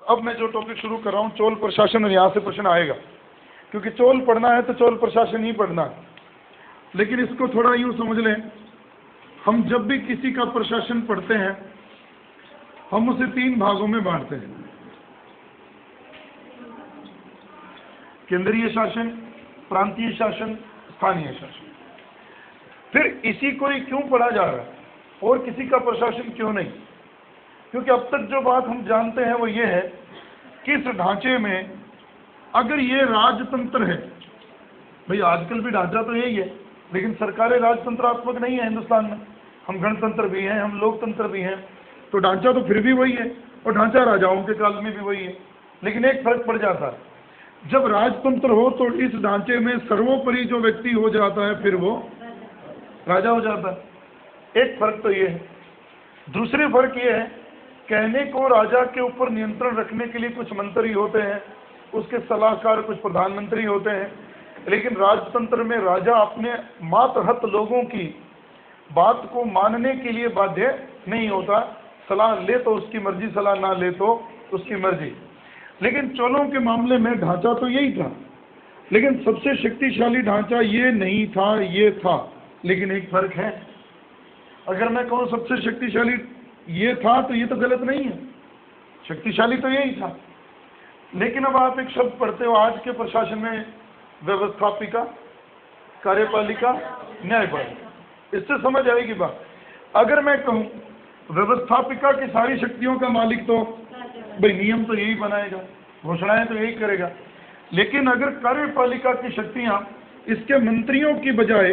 अब मैं जो टॉपिक शुरू कर रहा हूँ चोल प्रशासन, और यहाँ से प्रश्न आएगा, क्योंकि चोल पढ़ना है तो चोल प्रशासन ही पढ़ना है। लेकिन इसको थोड़ा यूँ समझ लें, हम जब भी किसी का प्रशासन पढ़ते हैं हम उसे 3 भागों में बांटते हैं, केंद्रीय शासन, प्रांतीय शासन, स्थानीय शासन। फिर इसी को ही क्यों पढ़ा जा रहा है और किसी का प्रशासन क्यों नहीं? क्योंकि अब तक जो बात हम जानते हैं वो ये है कि इस ढांचे में अगर ये राजतंत्र है, भाई आजकल भी ढांचा तो यही है, लेकिन सरकारें राजतंत्रात्मक नहीं है हिंदुस्तान में, हम गणतंत्र भी हैं, हम लोकतंत्र भी हैं, तो ढांचा तो फिर भी वही है, और ढांचा राजाओं के काल में भी वही है। लेकिन एक फर्क पड़ जाता है, जब राजतंत्र हो तो इस ढांचे में सर्वोपरि जो व्यक्ति हो जाता है फिर वो राजा हो जाता है। एक फर्क तो ये है। दूसरे फर्क ये है, कहने को राजा के ऊपर नियंत्रण रखने के लिए कुछ मंत्री होते हैं, उसके सलाहकार कुछ प्रधानमंत्री होते हैं, लेकिन राजतंत्र में राजा अपने मातहत लोगों की बात को मानने के लिए बाध्य नहीं होता। सलाह ले तो उसकी मर्जी, सलाह ना ले तो उसकी मर्जी। लेकिन चोलों के मामले में ढांचा तो यही था, लेकिन सबसे शक्तिशाली ढांचा ये नहीं था, ये था। लेकिन एक फर्क है, अगर मैं कहूँ सबसे शक्तिशाली ये था तो ये तो गलत नहीं है, शक्तिशाली तो यही था। लेकिन अब आप एक शब्द पढ़ते हो आज के प्रशासन में, व्यवस्थापिका, कार्यपालिका, न्यायपालिका, इससे समझ आएगी बात। अगर मैं कहूँ व्यवस्थापिका की सारी शक्तियों का मालिक तो भाई नियम तो यही बनाएगा, घोषणाएं तो यही करेगा, लेकिन अगर कार्यपालिका की शक्तियां इसके मंत्रियों की बजाय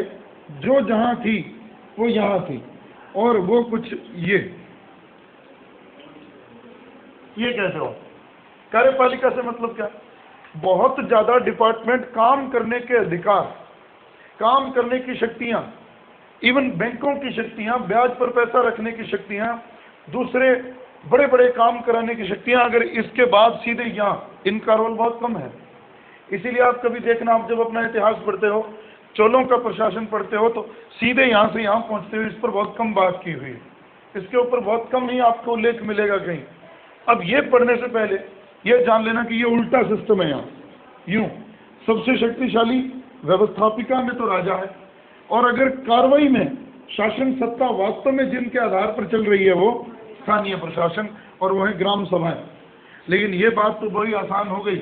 जो जहां थी वो यहां थी, और वो कुछ ये कैसे हो? कार्यपालिका से मतलब क्या? बहुत ज्यादा डिपार्टमेंट, काम करने के अधिकार, काम करने की शक्तियां, इवन बैंकों की शक्तियां, ब्याज पर पैसा रखने की शक्तियां, दूसरे बड़े बड़े काम कराने की शक्तियां, अगर इसके बाद सीधे यहाँ, इनका रोल बहुत कम है। इसीलिए आप कभी देखना, आप जब अपना इतिहास पढ़ते हो, चोलों का प्रशासन पढ़ते हो, तो सीधे यहाँ से यहाँ पहुँचते हुए इस पर बहुत कम बात की हुई है, इसके ऊपर बहुत कम ही आपको उल्लेख मिलेगा कहीं। अब ये पढ़ने से पहले ये जान लेना कि ये उल्टा सिस्टम है। यहाँ यूँ सबसे शक्तिशाली व्यवस्थापिका में तो राजा है, और अगर कार्रवाई में शासन सत्ता वास्तव में जिनके आधार पर चल रही है वो स्थानीय प्रशासन, और वो है ग्राम सभाएं। लेकिन ये बात तो बड़ी आसान हो गई।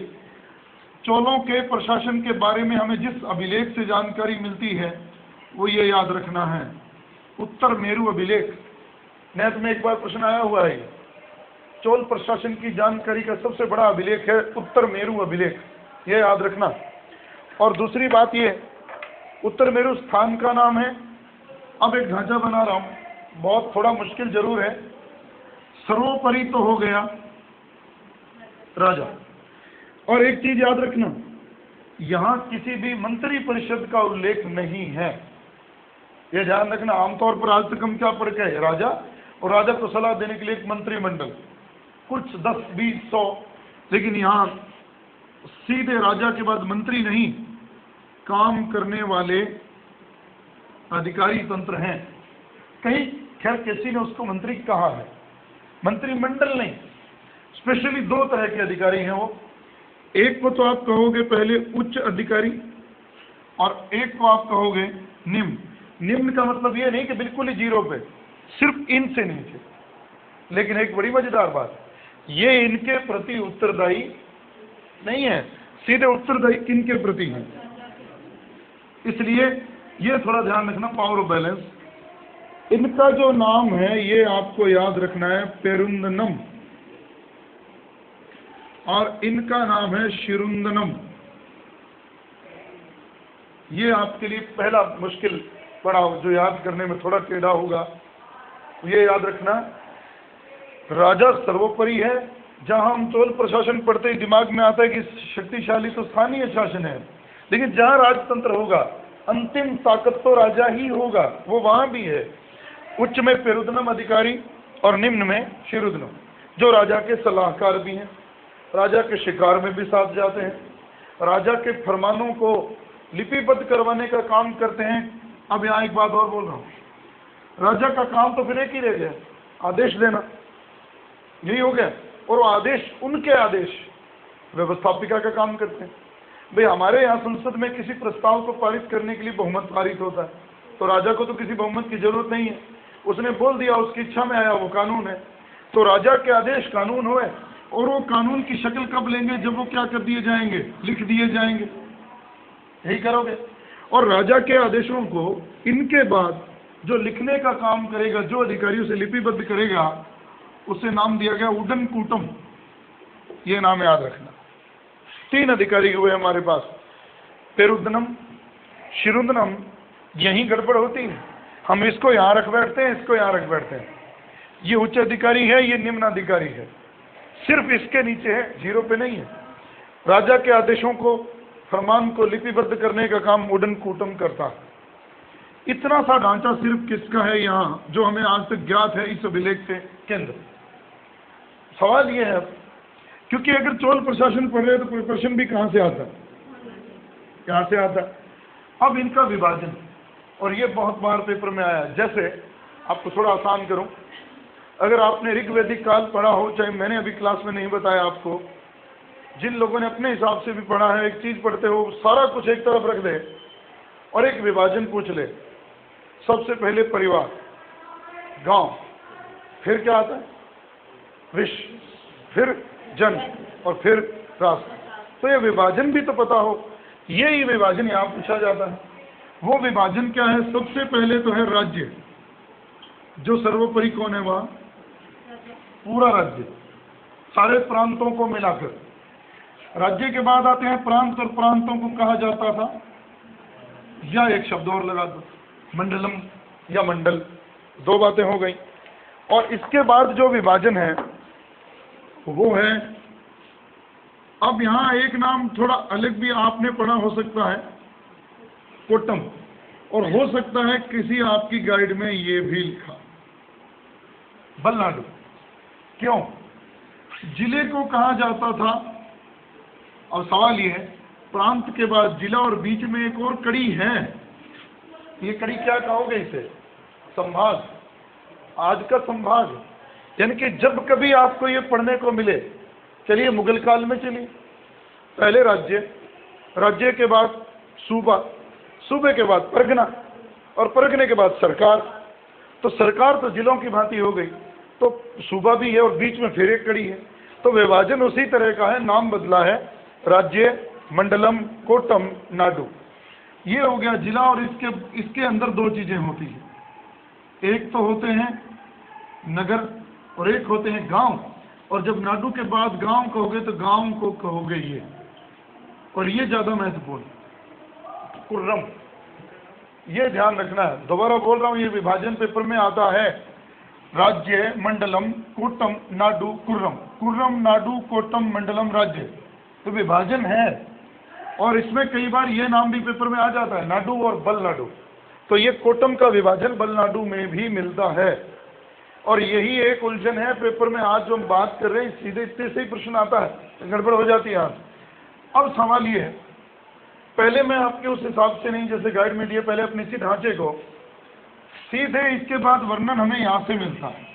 चोलों के प्रशासन के बारे में हमें जिस अभिलेख से जानकारी मिलती है वो ये याद रखना है, उत्तर मेरु अभिलेख। नेट में एक बार प्रश्न आया हुआ है, चोल प्रशासन की जानकारी का सबसे बड़ा अभिलेख है उत्तर मेरु अभिलेख, ये याद रखना। और दूसरी बात ये, उत्तर मेरु स्थान का नाम है। अब एक ढांचा बना रहा हूँ, बहुत थोड़ा मुश्किल जरूर है। सर्वोपरि तो हो गया राजा, और एक चीज याद रखना, यहाँ किसी भी मंत्री परिषद का उल्लेख नहीं है, ये ध्यान रखना। आमतौर पर आज तक हम क्या पढ़ के है, राजा, और राजा को सलाह देने के लिए एक मंत्रिमंडल, कुछ 10, 20, 100, लेकिन यहाँ सीधे राजा के बाद मंत्री नहीं, काम करने वाले अधिकारी तंत्र हैं। कहीं खैर किसी ने उसको मंत्री कहा है, मंत्रिमंडल नहीं। स्पेशली 2 तरह के अधिकारी हैं वो, एक को तो आप कहोगे पहले उच्च अधिकारी, और एक को आप कहोगे निम्न। निम्न का मतलब ये नहीं कि बिल्कुल ही 0 पे, सिर्फ इनसे नीचे। लेकिन एक बड़ी मजेदार बात, ये इनके प्रति उत्तरदायी नहीं है, सीधे उत्तरदायी किनके प्रति है, इसलिए ये थोड़ा ध्यान रखना, पावर ऑफ बैलेंस। इनका जो नाम है ये आपको याद रखना है, पेरुंदनम, और इनका नाम है शिरुंदनम। ये आपके लिए पहला मुश्किल पड़ा जो याद करने में थोड़ा टेढ़ा होगा, ये याद रखना, राजा सर्वोपरि है। जहां हम चोल प्रशासन पढ़ते ही दिमाग में आता है कि शक्तिशाली तो स्थानीय शासन है, लेकिन जहां राजतंत्र होगा अंतिम ताकत तो राजा ही होगा, वो वहां भी है। उच्च में पेरुदनम अधिकारी और निम्न में शिरुदनम, जो राजा के सलाहकार भी हैं, राजा के शिकार में भी साथ जाते हैं, राजा के फरमानों को लिपिबद्ध करवाने का काम करते हैं। अब यहाँ एक बात और बोल रहा हूँ, राजा का काम तो फिर एक ही रह गया, आदेश देना, यही हो गया। और वो आदेश, उनके आदेश व्यवस्थापिका का काम करते हैं। भाई हमारे यहाँ संसद में किसी प्रस्ताव को पारित करने के लिए बहुमत पारित होता है, तो राजा को तो किसी बहुमत की जरूरत नहीं है, उसने बोल दिया, उसकी इच्छा में आया, वो कानून है। तो राजा के आदेश कानून हुए, और वो कानून की शक्ल कब लेंगे? जब वो क्या कर दिए जाएंगे? लिख दिए जाएंगे। यही करोगे। और राजा के आदेशों को इनके बाद जो लिखने का काम करेगा, जो अधिकारियों से लिपिबद्ध करेगा, उसे नाम दिया गया उडन कूटम। ये नाम याद रखना। 3 अधिकारी हुए हमारे पास, पेरुदनम, शिरुदनम। यही गड़बड़ होती है, हम इसको यहाँ रख बैठते हैं, इसको यहाँ रख बैठते हैं। ये उच्च अधिकारी है, ये निम्न अधिकारी है, सिर्फ इसके नीचे है, 0 पे नहीं है। राजा के आदेशों को, फरमान को लिपिबद्ध करने का काम उडन कूटम करता है। इतना सा ढांचा सिर्फ किसका है यहाँ, जो हमें आज तक ज्ञात है इस अभिलेख के अंदर। सवाल ये है, क्योंकि अगर चोल प्रशासन पढ़ रहे तो कोई प्रश्न भी कहाँ से आता है, कहाँ से आता है। अब इनका विभाजन, और ये बहुत बार पेपर में आया। जैसे आपको थोड़ा आसान करूं, अगर आपने ऋग्वेदिक काल पढ़ा हो, चाहे मैंने अभी क्लास में नहीं बताया आपको, जिन लोगों ने अपने हिसाब से भी पढ़ा है, एक चीज पढ़ते हो सारा कुछ एक तरफ रख दे और एक विभाजन पूछ ले। सबसे पहले परिवार, गांव, फिर क्या आता है? विश्व, फिर जन, और फिर राष्ट्र। तो ये विभाजन भी तो पता हो। यही विभाजन यहाँ पूछा जाता है। वो विभाजन क्या है? सबसे पहले तो है राज्य, जो सर्वोपरि कौन है वहां? पूरा राज्य, सारे प्रांतों को मिलाकर। राज्य के बाद आते हैं प्रांत, और प्रांतों को कहा जाता था, या एक शब्द और लगा दो, मंडलम या मंडल। 2 बातें हो गई। और इसके बाद जो विभाजन है वो है, अब यहाँ एक नाम थोड़ा अलग भी आपने पढ़ा हो सकता है, कोटम, और हो सकता है किसी आपकी गाइड में ये भी लिखा, बलनाडु। क्यों? जिले को कहा जाता था। अब सवाल ये है, प्रांत के बाद जिला, और बीच में एक और कड़ी है। ये कड़ी क्या कहोगे इसे? संभाग। आज का संभाग, यानी कि जब कभी आपको ये पढ़ने को मिले, चलिए मुगल काल में चलिए, पहले राज्य, राज्य के बाद सूबा, सूबे के बाद परगना, और परगने के बाद सरकार। तो सरकार तो जिलों की भांति हो गई, तो सूबा भी है, और बीच में फिर एक कड़ी है। तो विभाजन उसी तरह का है, नाम बदला है, राज्य, मंडलम, कोटम, नाडु। ये हो गया जिला। और इसके अंदर 2 चीजें होती हैं, एक तो होते हैं नगर और एक होते हैं गांव। और जब नाडु के बाद गांव कहोगे तो गांव को कहोगे ये, और ये ज्यादा महत्वपूर्ण, कुर्रम। ये ध्यान रखना है, दोबारा बोल रहा हूं, ये विभाजन पेपर में आता है, राज्य, मंडलम, कोटम, नाडु, कुर्रम। कुर्रम, नाडु, कोटम, मंडलम, राज्य। तो विभाजन है। और इसमें कई बार ये नाम भी पेपर में आ जाता है, नाडु और बलनाडु। तो ये कोटम का विभाजन बलनाडु में भी मिलता है। और यही एक उलझन है पेपर में आज जो हम बात कर रहे हैं, सीधे इतने से ही प्रश्न आता है, गड़बड़ हो जाती है आज। अब सवाल ये है, पहले मैं आपके उस हिसाब से नहीं जैसे गाइड में दिए, पहले अपने इसी ढांचे को सीधे, इसके बाद वर्णन हमें यहाँ से मिलता है,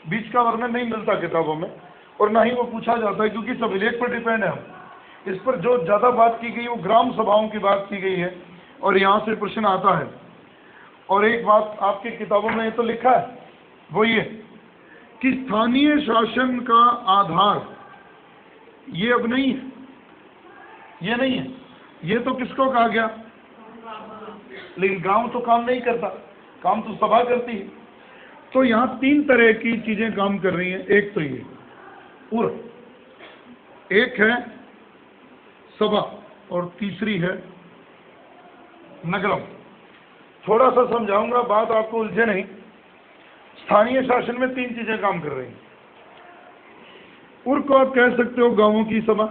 बीच का वर्णन नहीं मिलता किताबों में, और ना ही वो पूछा जाता है, क्योंकि सब अभिलेख पर डिपेंड है। हम इस पर जो ज्यादा बात की गई वो ग्राम सभाओं की बात की गई है, और यहाँ से प्रश्न आता है। और एक बात आपकी किताबों में तो लिखा है, वो ये कि स्थानीय शासन का आधार ये अब नहीं है, ये नहीं है, ये तो किसको कहा गया? लेकिन गांव तो काम नहीं करता, काम तो सभा करती है। तो यहाँ 3 तरह की चीजें काम कर रही हैं। एक तो ये पुर, एक है सभा, और तीसरी है नगरम। थोड़ा सा समझाऊंगा, बात आपको उलझे नहीं। स्थानीय शासन में 3 चीजें काम कर रही हैं। पुर को आप कह सकते हो गांवों की सभा,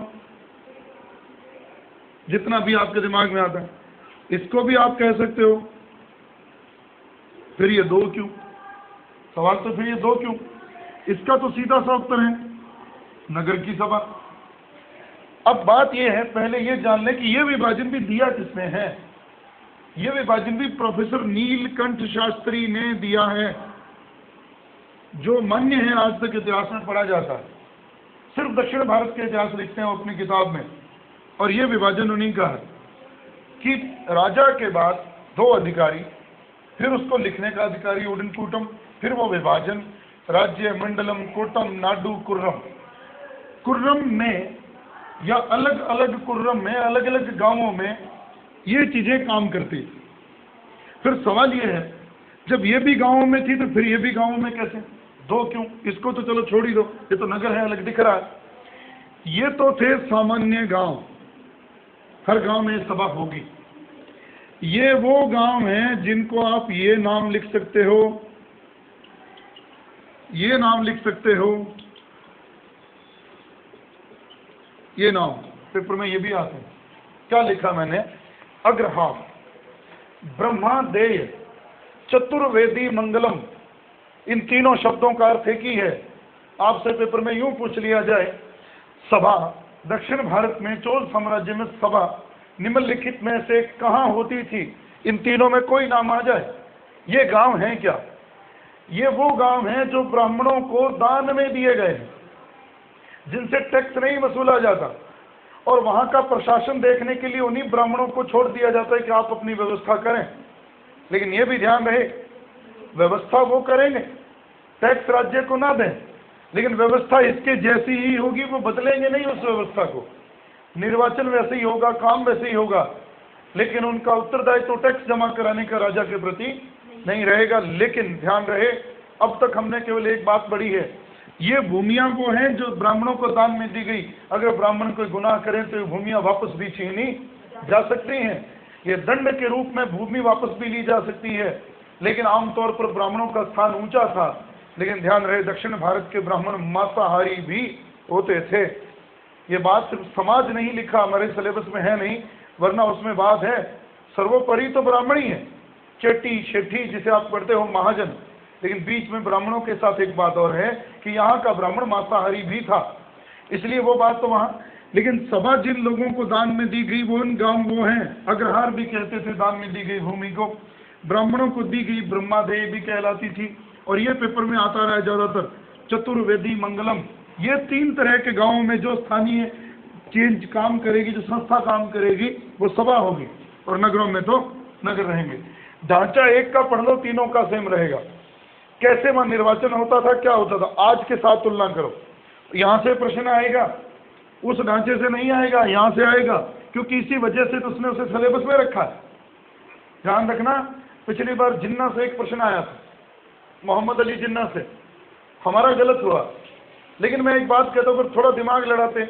जितना भी आपके दिमाग में आता है। इसको भी आप कह सकते हो। फिर ये 2 क्यों? सवाल तो फिर ये 2 क्यों? इसका तो सीधा सा उत्तर है नगर की सभा। अब बात ये है, पहले ये जान लें कि ये विभाजन भी दिया किसने है। ये विभाजन भी प्रोफेसर नीलकंठ शास्त्री ने दिया है, जो मान्य है, आज तक इतिहास में पढ़ा जाता है। सिर्फ दक्षिण भारत के इतिहास लिखते हैं वो अपनी किताब में, और ये विभाजन उन्हीं का है कि राजा के बाद 2 अधिकारी, फिर उसको लिखने का अधिकारी उडनकूटम, फिर वो विभाजन, राज्य, मंडलम, कोटम, नाडु, कुर्रम। कुर्रम में या अलग अलग कुर्रम में, अलग अलग गांवों में ये चीजें काम करती। फिर सवाल ये है, जब ये भी गांवों में थी तो फिर ये भी गांवों में कैसे? 2 क्यों? इसको तो चलो छोड़ ही दो, ये तो नगर है, अलग दिख रहा है। ये तो थे सामान्य गांव, हर गांव में सभा होगी। ये वो गांव हैं जिनको आप ये नाम लिख सकते हो, ये नाम लिख सकते हो, ये नाम पेपर में ये भी आते हैं। क्या लिखा मैंने? अग्रहा, ब्रह्मादेय, चतुर्वेदी, मंगलम। इन तीनों शब्दों का अर्थ एक ही है। आपसे पेपर में यूं पूछ लिया जाए, सभा दक्षिण भारत में चोल साम्राज्य में सभा निम्नलिखित में से कहां होती थी? इन तीनों में कोई नाम आ जाए। ये गांव हैं क्या? ये वो गांव हैं जो ब्राह्मणों को दान में दिए गए हैं, जिनसे टैक्स नहीं वसूला जाता, और वहां का प्रशासन देखने के लिए उन्हीं ब्राह्मणों को छोड़ दिया जाता है कि आप अपनी व्यवस्था करें। लेकिन ये भी ध्यान रहे, व्यवस्था वो करेंगे, टैक्स राज्य को ना दें, लेकिन व्यवस्था इसके जैसी ही होगी, वो बदलेंगे नहीं उस व्यवस्था को। निर्वाचन वैसे ही होगा, काम वैसे ही होगा, लेकिन उनका उत्तरदायित्व तो टैक्स जमा कराने का राजा के प्रति नहीं रहेगा। लेकिन ध्यान रहे, अब तक हमने केवल एक बात पढ़ी है, ये भूमियां वो हैं जो ब्राह्मणों को दान में दी गई। अगर ब्राह्मण कोई गुनाह करें तो ये भूमियां वापस भी छीनी जा सकती हैं, ये दंड के रूप में भूमि वापस भी ली जा सकती है। लेकिन आमतौर पर ब्राह्मणों का स्थान ऊंचा था। लेकिन ध्यान रहे, दक्षिण भारत के ब्राह्मण मांसाहारी भी होते थे। ये बात सिर्फ समाज नहीं लिखा, हमारे सिलेबस में है नहीं, वरना उसमें बात है सर्वोपरि तो ब्राह्मण ही है, चेटी शेठी जिसे आप पढ़ते हो महाजन। लेकिन बीच में ब्राह्मणों के साथ एक बात और है कि यहाँ का ब्राह्मण मांसाहारी भी था, इसलिए वो बात तो वहाँ। लेकिन सभा जिन लोगों को दान में दी गई वो उन गांव वो हैं, अग्रहार भी कहते थे दान में दी गई भूमि को। ब्राह्मणों को दी गई ब्रह्मादेय भी कहलाती थी। और ये पेपर में आता रहा ज्यादातर, चतुर्वेदी, मंगलम। ये 3 तरह के गांवों में जो स्थानीय चेंज काम करेगी, जो संस्था काम करेगी, वो सभा होगी, और नगरों में तो नगर रहेंगे। ढांचा एक का पढ़ लो, तीनों का सेम रहेगा। कैसे वहां निर्वाचन होता था, क्या होता था, आज के साथ तुलना करो। यहां से प्रश्न आएगा, उस ढांचे से नहीं आएगा, यहां से आएगा, क्योंकि इसी वजह से तो उसने उसे सिलेबस में रखा है। ध्यान रखना, पिछली बार जिन्ना से एक प्रश्न आया था, मोहम्मद अली जिन्ना से, हमारा गलत हुआ। लेकिन मैं एक बात कहता हूँ, अगर थोड़ा दिमाग लड़ाते,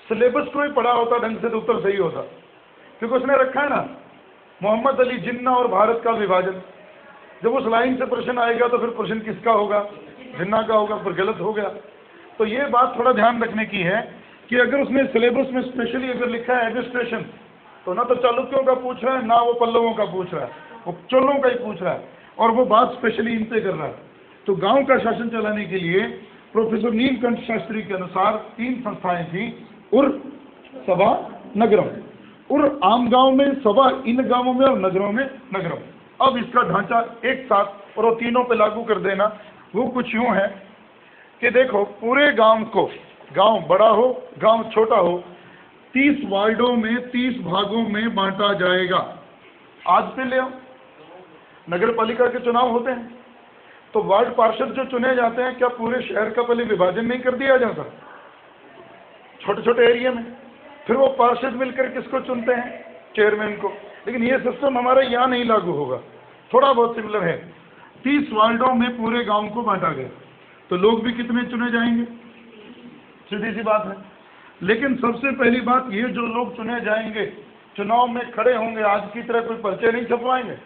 सिलेबस को ही पढ़ा होता ढंग से तो उत्तर सही होता, क्योंकि उसने रखा है ना मोहम्मद अली जिन्ना और भारत का विभाजन। जब उस लाइन से प्रश्न आएगा तो फिर प्रश्न किसका होगा? जिन्ना का होगा, पर गलत हो गया। तो ये बात थोड़ा ध्यान रखने की है कि अगर उसने सिलेबस में स्पेशली अगर लिखा है एडमिनिस्ट्रेशन, तो ना तो चालुक्यों का पूछ रहा है, ना वो पल्लवों का पूछ रहा है, वो चोलों का ही पूछ रहा है, और वो बात स्पेशली इनसे कर रहा है। तो गांव का शासन चलाने के लिए प्रोफेसर नीलकंठ शास्त्री के अनुसार 3 संस्थाएं थी, उर, सभा, नगरम। उर आम गांव में, सभा इन गांवों में, और नगरों में नगरम। अब इसका ढांचा एक साथ और वो तीनों पे लागू कर देना। वो कुछ यूं है कि देखो, पूरे गांव को, गांव बड़ा हो गांव छोटा हो, 30 वार्डों में 30 भागों में बांटा जाएगा। आज से ले नगर पालिका के चुनाव होते हैं तो वार्ड पार्षद जो चुने जाते हैं, क्या पूरे शहर का पहले विभाजन नहीं कर दिया जाता छोटे छोटे एरिया में? फिर वो पार्षद मिलकर किसको चुनते हैं? चेयरमैन को। लेकिन ये सिस्टम हमारे यहाँ नहीं लागू होगा, थोड़ा बहुत सिमिलर है। 30 वार्डों में पूरे गांव को बांटा गया, तो लोग भी कितने चुने जाएंगे? सीधी सी बात है। लेकिन सबसे पहली बात, ये जो लोग चुने जाएंगे चुनाव में खड़े होंगे, आज की तरह कोई पर्चे नहीं छपवाएंगे,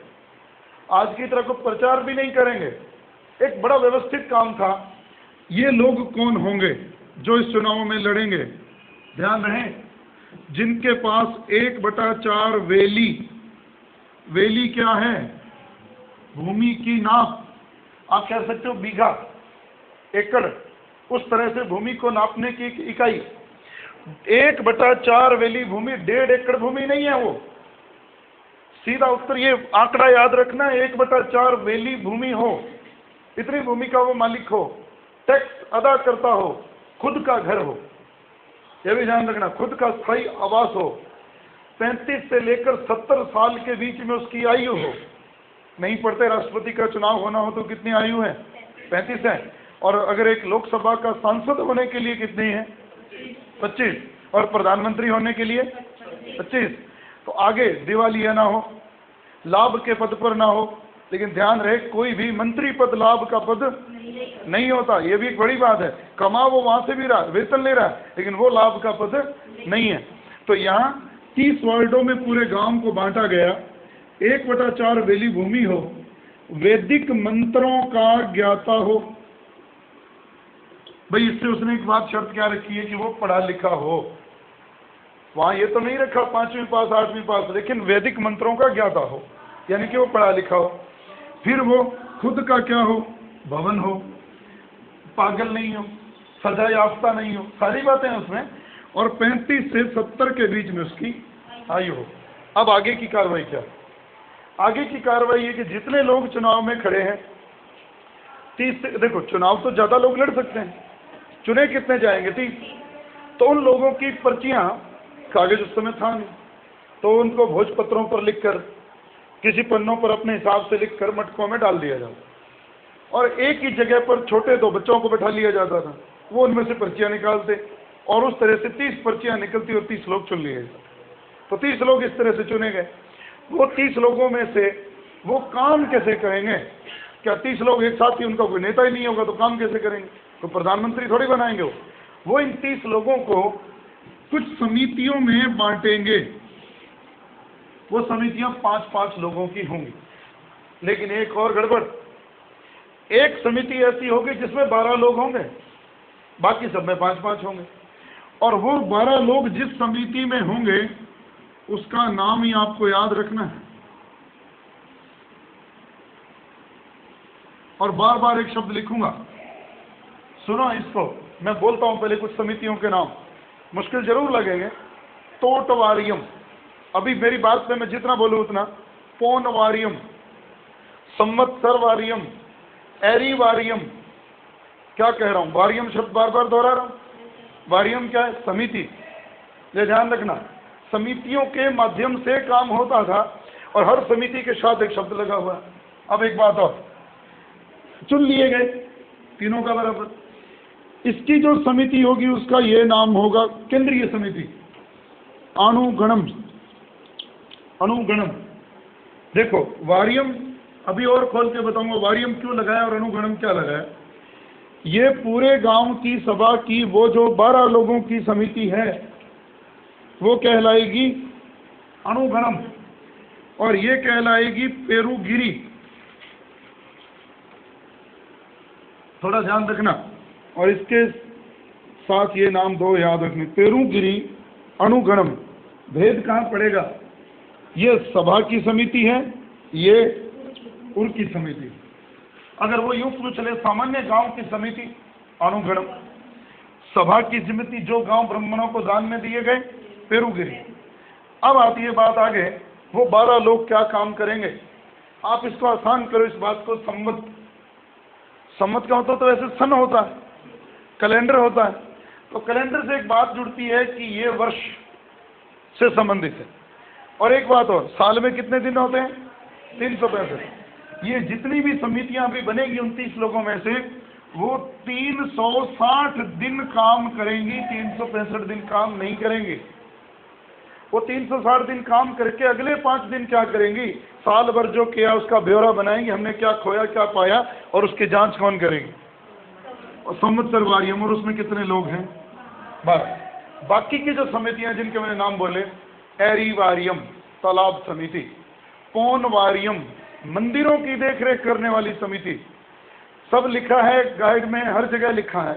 आज की तरह कोई प्रचार भी नहीं करेंगे। एक बड़ा व्यवस्थित काम था। ये लोग कौन होंगे जो इस चुनाव में लड़ेंगे? ध्यान रहे, जिनके पास 1/4 वेली, वेली क्या है? भूमि की नाप, आप कह सकते हो बीघा, एकड़, उस तरह से भूमि को नापने की एक इकाई। 1/4 वेली भूमि, 1.5 एकड़ भूमि नहीं है वो। सीधा उत्तर, ये आंकड़ा याद रखना, 1/4 वेली भूमि हो, इतनी भूमि का वो मालिक हो, टैक्स अदा करता हो, खुद का घर हो। ये भी ध्यान रखना, खुद का स्थायी आवास हो, 35 से लेकर 70 साल के बीच में उसकी आयु हो। नहीं पढ़ते, राष्ट्रपति का चुनाव होना हो तो कितनी आयु है? 35 है। और अगर एक लोकसभा का सांसद होने के लिए कितनी है? 25। और प्रधानमंत्री होने के लिए 25। तो आगे दिवालिया ना हो, लाभ के पद पर ना हो। लेकिन ध्यान रहे, कोई भी मंत्री पद लाभ का पद नहीं होता, ये भी एक बड़ी बात है। कमा वो वहां से भी रहा, वेतन ले रहा है, लेकिन वो लाभ का पद नहीं है। तो यहाँ 30 वार्डों में पूरे गांव को बांटा गया, 1/4 वेली भूमि हो, वैदिक मंत्रों का ज्ञाता हो। भाई इससे उसने एक बात शर्त क्या रखी है कि वो पढ़ा लिखा हो। वहां ये तो नहीं रखा 5वीं पास 8वीं पास, लेकिन वैदिक मंत्रों का ज्ञाता हो, यानी कि वो पढ़ा लिखा हो। फिर वो खुद का क्या हो? भवन हो, पागल नहीं हो, सजा याफ्ता नहीं हो, सारी बातें हैं उसमें। और 35 से 70 के बीच में उसकी आयु हो। अब आगे की कार्रवाई क्या? आगे की कार्रवाई है कि जितने लोग चुनाव में खड़े हैं, 30 से, देखो चुनाव तो ज्यादा लोग लड़ सकते हैं, चुने कितने जाएंगे? 30। तो उन लोगों की पर्चियां, कागज उस समय था नहीं, तो उनको भोजपत्रों पर लिखकर, किसी पन्नों पर अपने हिसाब से लिखकर मटकों में डाल दिया जाता, और एक ही जगह पर छोटे 2 बच्चों को बैठा लिया जाता था, वो उनमें से पर्चियां निकालते, और उस तरह से 30 पर्चियां निकलती और 30 लोग चुन लिए गए। तो 30 लोग इस तरह से चुने गए। वो 30 लोगों में से वो काम कैसे करेंगे? क्या 30 लोग एक साथ ही, उनका कोई नेता ही नहीं होगा तो काम कैसे करेंगे? तो प्रधानमंत्री थोड़ी बनाएंगे वो इन 30 लोगों को कुछ समितियों में बांटेंगे। वो समितियां 5-5 लोगों की होंगी। लेकिन एक और गड़बड़, एक समिति ऐसी होगी जिसमें 12 लोग होंगे, बाकी सब में 5-5 होंगे। और वो 12 लोग जिस समिति में होंगे उसका नाम ही आपको याद रखना है। और बार बार एक शब्द लिखूंगा, सुनो इसको, मैं बोलता हूं पहले कुछ समितियों के नाम, मुश्किल जरूर लगेंगे। तोटवारियम, अभी मेरी बात में मैं जितना बोलूं उतना। पौनवारियम, संवत्सरवारियम, एरीवारियम, क्या कह रहा हूं? वारियम शब्द बार बार दोहरा रहा हूं। वारियम क्या है? समिति। ये ध्यान रखना, समितियों के माध्यम से काम होता था, और हर समिति के साथ एक शब्द लगा हुआ है। अब एक बात और, चुन लिए गए तीनों का बराबर, इसकी जो समिति होगी उसका ये नाम होगा केंद्रीय समिति, अनुगणम। अनुगणम, देखो वारियम अभी और खोल के बताऊंगा वारियम क्यों लगाया और अनुगणम क्या लगाया। ये पूरे गांव की सभा की वो जो 12 लोगों की समिति है वो कहलाएगी अनुगणम, और ये कहलाएगी पेरुगिरी। थोड़ा ध्यान रखना, और इसके साथ ये नाम 2 याद रखने, पेरुगिरी, अनुगणम। भेद कहाँ पड़ेगा? ये सभा की समिति है, ये उर की समिति। अगर वो यूं पूछ ले, सामान्य गांव की समिति अनुगणम, सभा की समिति जो गांव ब्राह्मणों को दान में दिए गए, पेरुगिरी। अब आती है बात आगे, वो 12 लोग क्या काम करेंगे। आप इसको आसान करो, इस बात को। संवत, संवत का होता तो वैसे सन होता है, कैलेंडर होता है। तो कैलेंडर से एक बात जुड़ती है कि ये वर्ष से संबंधित है। और एक बात और, साल में कितने दिन होते हैं? 365। ये जितनी भी समितियां भी बनेगी 29 लोगों में से, वो 360 दिन काम करेंगी, 365 दिन काम नहीं करेंगी। वो 360 दिन काम करके अगले 5 दिन क्या करेंगी? साल भर जो किया उसका ब्यौरा बनाएंगे, हमने क्या खोया क्या पाया, और उसकी जांच कौन करेगी? और संवत्सर वारियम, और उसमें कितने लोग हैं? 12। बाकी की जो समितियां जिनके मैंने नाम बोले, एरीवारियम तालाब समिति, पौनवारियम मंदिरों की देखरेख करने वाली समिति, सब लिखा है गाइड में, हर जगह लिखा है।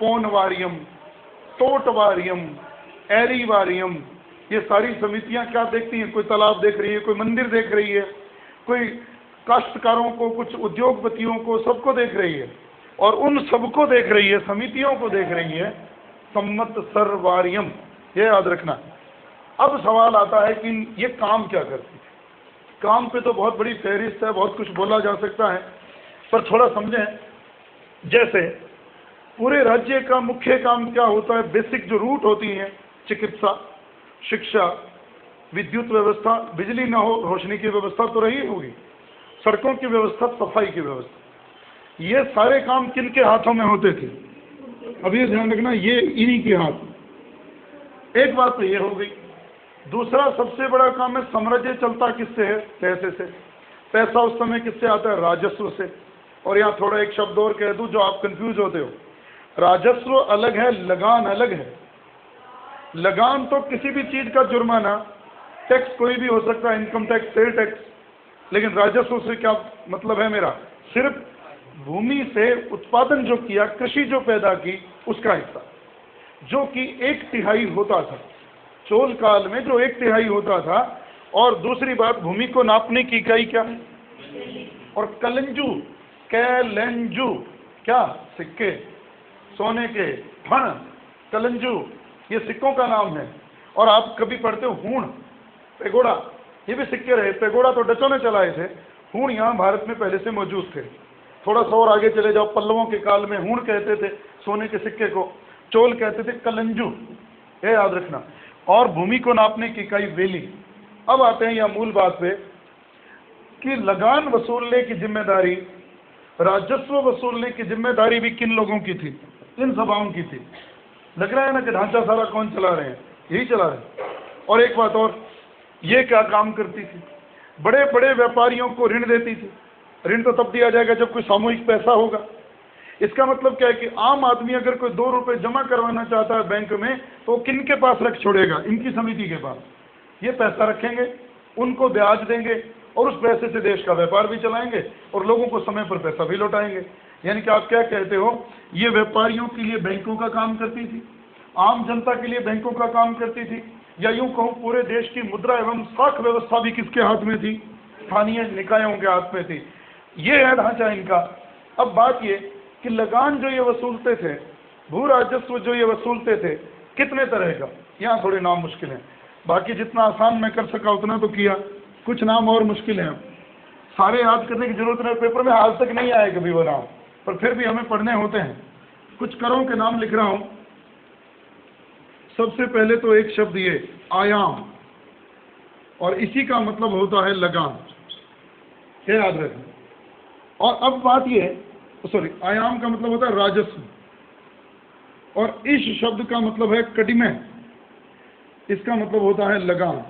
पौनवारियम, तोटवारियम, एरीवारियम, ये सारी समितियां क्या देखती हैं? कोई तालाब देख रही है, कोई मंदिर देख रही है, कोई काश्तकारों को, कुछ उद्योगपतियों को, सबको देख रही है, और उन सबको देख रही है, समितियों को देख रही है संवत्सरवारियम। ये याद रखना। अब सवाल आता है कि ये काम क्या करती है। काम पे तो बहुत बड़ी फहरिस्त है, बहुत कुछ बोला जा सकता है, पर थोड़ा समझें। जैसे पूरे राज्य का मुख्य काम क्या होता है? बेसिक जो रूट होती हैं, चिकित्सा, शिक्षा, विद्युत व्यवस्था, बिजली ना हो, रोशनी की व्यवस्था तो रही होगी, सड़कों की व्यवस्था, सफाई की व्यवस्था, ये सारे काम किन के हाथों में होते थे? अब ये ध्यान रखना, ये इन्हीं के हाथ। एक बात तो ये हो गई। दूसरा सबसे बड़ा काम है, साम्राज्य चलता किससे है? पैसे से। पैसा उस समय किससे आता है? राजस्व से। और यहाँ थोड़ा एक शब्द और कह दूं जो आप कंफ्यूज होते हो, राजस्व अलग है, लगान अलग है। लगान तो किसी भी चीज का जुर्माना, टैक्स कोई भी हो सकता है, इनकम टैक्स, सेल टैक्स। लेकिन राजस्व से क्या मतलब है मेरा? सिर्फ भूमि से उत्पादन जो किया, कृषि जो पैदा की, उसका हिस्सा, जो कि 1/3 होता था चोल काल में, जो 1/3 होता था। और दूसरी बात, भूमि को नापने की इकाई क्या है? और कलंजू, कैलेंजू, क्या? सिक्के, सोने के फण, कलंजू, ये सिक्कों का नाम है। और आप कभी पढ़ते हो हूण, पेगोड़ा, ये भी सिक्के रहे। पेगोड़ा तो डचों ने चलाए थे, हूण यहाँ भारत में पहले से मौजूद थे। थोड़ा सा और आगे चले जाओ, पल्लवों के काल में हूण कहते थे सोने के सिक्के को, चोल कहते थे कलंजू, ये याद रखना। और भूमि को नापने की इकाई वेली। अब आते हैं यहाँ मूल बात पे कि लगान वसूलने की जिम्मेदारी, राजस्व वसूलने की जिम्मेदारी भी किन लोगों की थी? इन सभाओं की थी। लग रहा है ना कि ढांचा सारा कौन चला रहे हैं? यही चला रहे हैं। और एक बात और, ये क्या काम करती थी? बड़े बड़े व्यापारियों को ऋण देती थी। ऋण तो तब दिया जाएगा जब कोई सामूहिक पैसा होगा। इसका मतलब क्या है कि आम आदमी अगर कोई 2 रुपए जमा करवाना चाहता है बैंक में, तो किन के पास रख छोड़ेगा? इनकी समिति के पास। ये पैसा रखेंगे, उनको ब्याज देंगे, और उस पैसे से देश का व्यापार भी चलाएंगे और लोगों को समय पर पैसा भी लौटाएंगे। यानी कि आप क्या कहते हो, ये व्यापारियों के लिए बैंकों का काम करती थी, आम जनता के लिए बैंकों का काम करती थी, या यूं कहूं पूरे देश की मुद्रा एवं साख व्यवस्था भी किसके हाथ में थी? स्थानीय निकायों के हाथ में थी। ये है ढांचा इनका। अब बात ये कि लगान जो ये वसूलते थे, भू राजस्व जो ये वसूलते थे, कितने तरह का? यहाँ थोड़े नाम मुश्किल हैं, बाकी जितना आसान मैं कर सका उतना तो किया। कुछ नाम और मुश्किल हैं, सारे याद करने की जरूरत नहीं, पेपर में आज तक नहीं आए कभी वो नाम, पर फिर भी हमें पढ़ने होते हैं। कुछ करों के नाम लिख रहा हूं। सबसे पहले तो एक शब्द ये आयाम, और इसी का मतलब होता है लगान, क्या याद रखें। और अब बात ये, सॉरी, आयाम का मतलब होता है राजस्व, और इस शब्द का मतलब है कडिमे, इसका मतलब होता है लगान।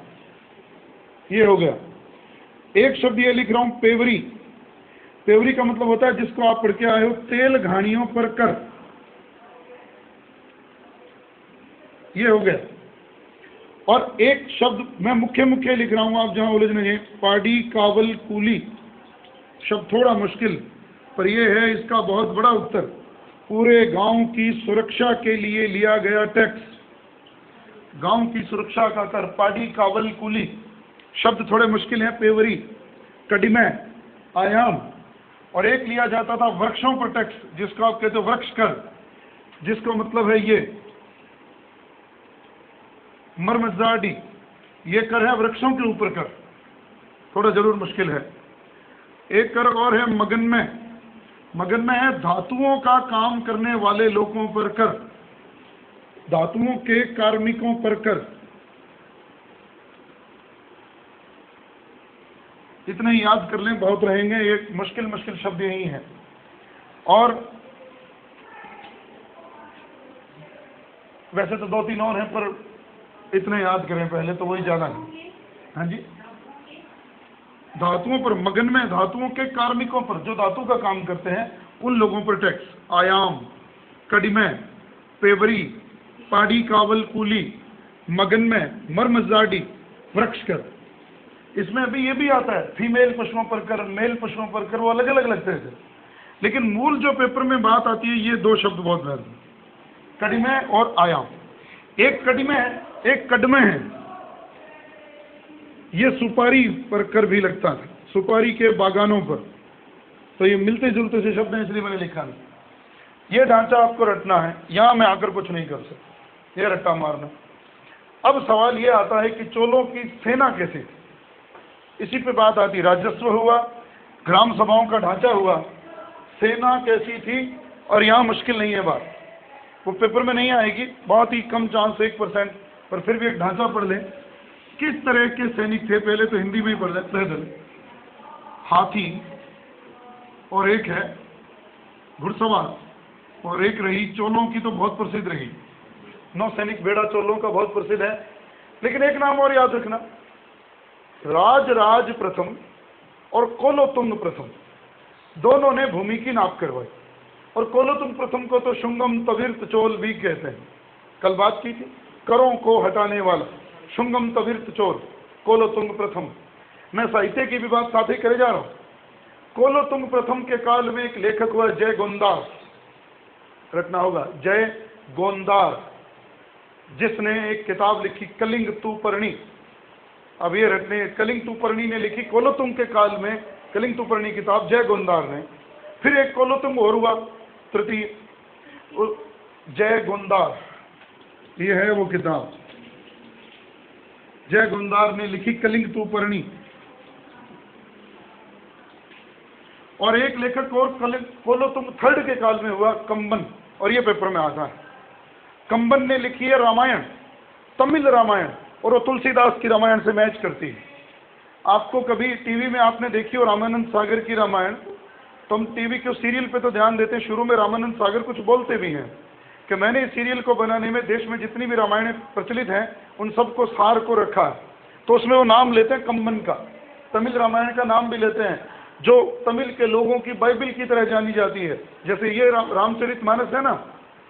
ये हो गया। एक शब्द ये लिख रहा हूं पेवरी। पेवरी का मतलब होता है, जिसको आप पढ़ के आए हो, तेल घानियों पर कर। ये हो गया। और एक शब्द मैं मुख्य लिख रहा हूं, आप जहां उलझ नहीं, पाडी कावल कूली। शब्द थोड़ा मुश्किल, पर यह है इसका बहुत बड़ा उत्तर। पूरे गांव की सुरक्षा के लिए लिया गया टैक्स, गांव की सुरक्षा का कर, पाडी कावल कूली। शब्द थोड़े मुश्किल हैं, पेवरी, कडिमे, आयाम। और एक लिया जाता था वृक्षों पर टैक्स, जिसको आप कहते हो वृक्ष कर, जिसको मतलब है ये मरमजाडी, ये कर है वृक्षों के ऊपर कर, थोड़ा जरूर मुश्किल है। एक कर और है मगन में। मगन में है धातुओं का काम करने वाले लोगों पर कर, धातुओं के कार्मिकों पर कर। इतने ही याद कर लें, बहुत रहेंगे, एक मुश्किल शब्द यही है। और वैसे तो 2-3 और हैं, पर इतने याद करें पहले, तो वही ज्यादा है। हाँ जी, धातुओं पर, मगन में धातुओं के कार्मिकों पर, जो धातु का काम करते हैं उन लोगों पर टैक्स। आयाम, कडिमे, पेवरी, पाडी कावल कूली, मगन में, मरमजाडी, वृक्ष कर। इसमें अभी ये भी आता है फीमेल पशुओं पर कर, मेल पशुओं पर कर, वो अलग अलग लगते थे। लेकिन मूल जो पेपर में बात आती है, ये 2 शब्द बहुत महत्वपूर्ण, कडिमे और आयाम। एक कडिमे है, एक कदमे है। ये सुपारी पर कर भी लगता है, सुपारी के बागानों पर। तो ये मिलते जुलते से शब्द हैं, इसलिए मैंने लिखा नहीं। ये ढांचा आपको रटना है, यहां मैं आकर कुछ नहीं कर सकता, ये रट्टा मारना। अब सवाल ये आता है कि चोलों की सेना कैसी थी? इसी पे बात आती। राजस्व हुआ, ग्राम सभाओं का ढांचा हुआ, सेना कैसी थी, और यहाँ मुश्किल नहीं है बात, वो पेपर में नहीं आएगी, बहुत ही कम चांस 1%, पर फिर भी एक ढांचा पढ़ लें। किस तरह के सैनिक थे, पहले तो हिंदी में ही पढ़ लें। पैदल, हाथी, और एक है घुड़सवार, और एक रही चोलों की, तो बहुत प्रसिद्ध रही, नौसैनिक बेड़ा चोलों का बहुत प्रसिद्ध है। लेकिन एक नाम और याद रखना, राजराज प्रथम और कोलोतुंग प्रथम, दोनों ने भूमि की नाप करवाई। और कोलोतुंग प्रथम को तो शुंगम तविर्त चोल भी कहते हैं, कल बात की थी, करों को हटाने वाला शुंगम तविर्त चोल, कोलोतुंग प्रथम। मैं साहित्य की भी बात साथ ही करे जा रहा हूं। कोलोतुंग प्रथम के काल में एक लेखक हुआ जय गोंदार, रखना होगा, जय गोंदार, जिसने एक किताब लिखी कलिंग तुपर्णी। अब ये रखने, कलिंग तुपर्णी ने लिखी कोलोतुंग के काल में, कलिंग तुपर्णी किताब जय गोंदार ने। फिर एक कोलोतुंग और हुआ, तृतीय, जय गोंदार, ये है वो किताब, जय गोंदार ने लिखी कलिंग तुपर्णी। और एक लेखक और कोलोतुंग थर्ड के काल में हुआ, कंबन, और ये पेपर में आता है। कंबन ने लिखी है रामायण, तमिल रामायण, और वो तुलसीदास की रामायण से मैच करती है। आपको कभी टीवी में आपने देखी हो रामानंद सागर की रामायण, तो हम टीवी के सीरियल पे तो ध्यान देते हैं, शुरू में रामानंद सागर कुछ बोलते भी हैं कि मैंने इस सीरियल को बनाने में देश में जितनी भी रामायणें प्रचलित हैं उन सबको सार को रखा है। तो उसमें वो नाम लेते हैं कंबन का, तमिल रामायण का नाम भी लेते हैं, जो तमिल के लोगों की बाइबल की तरह जानी जाती है। जैसे ये रामचरितमानस है ना,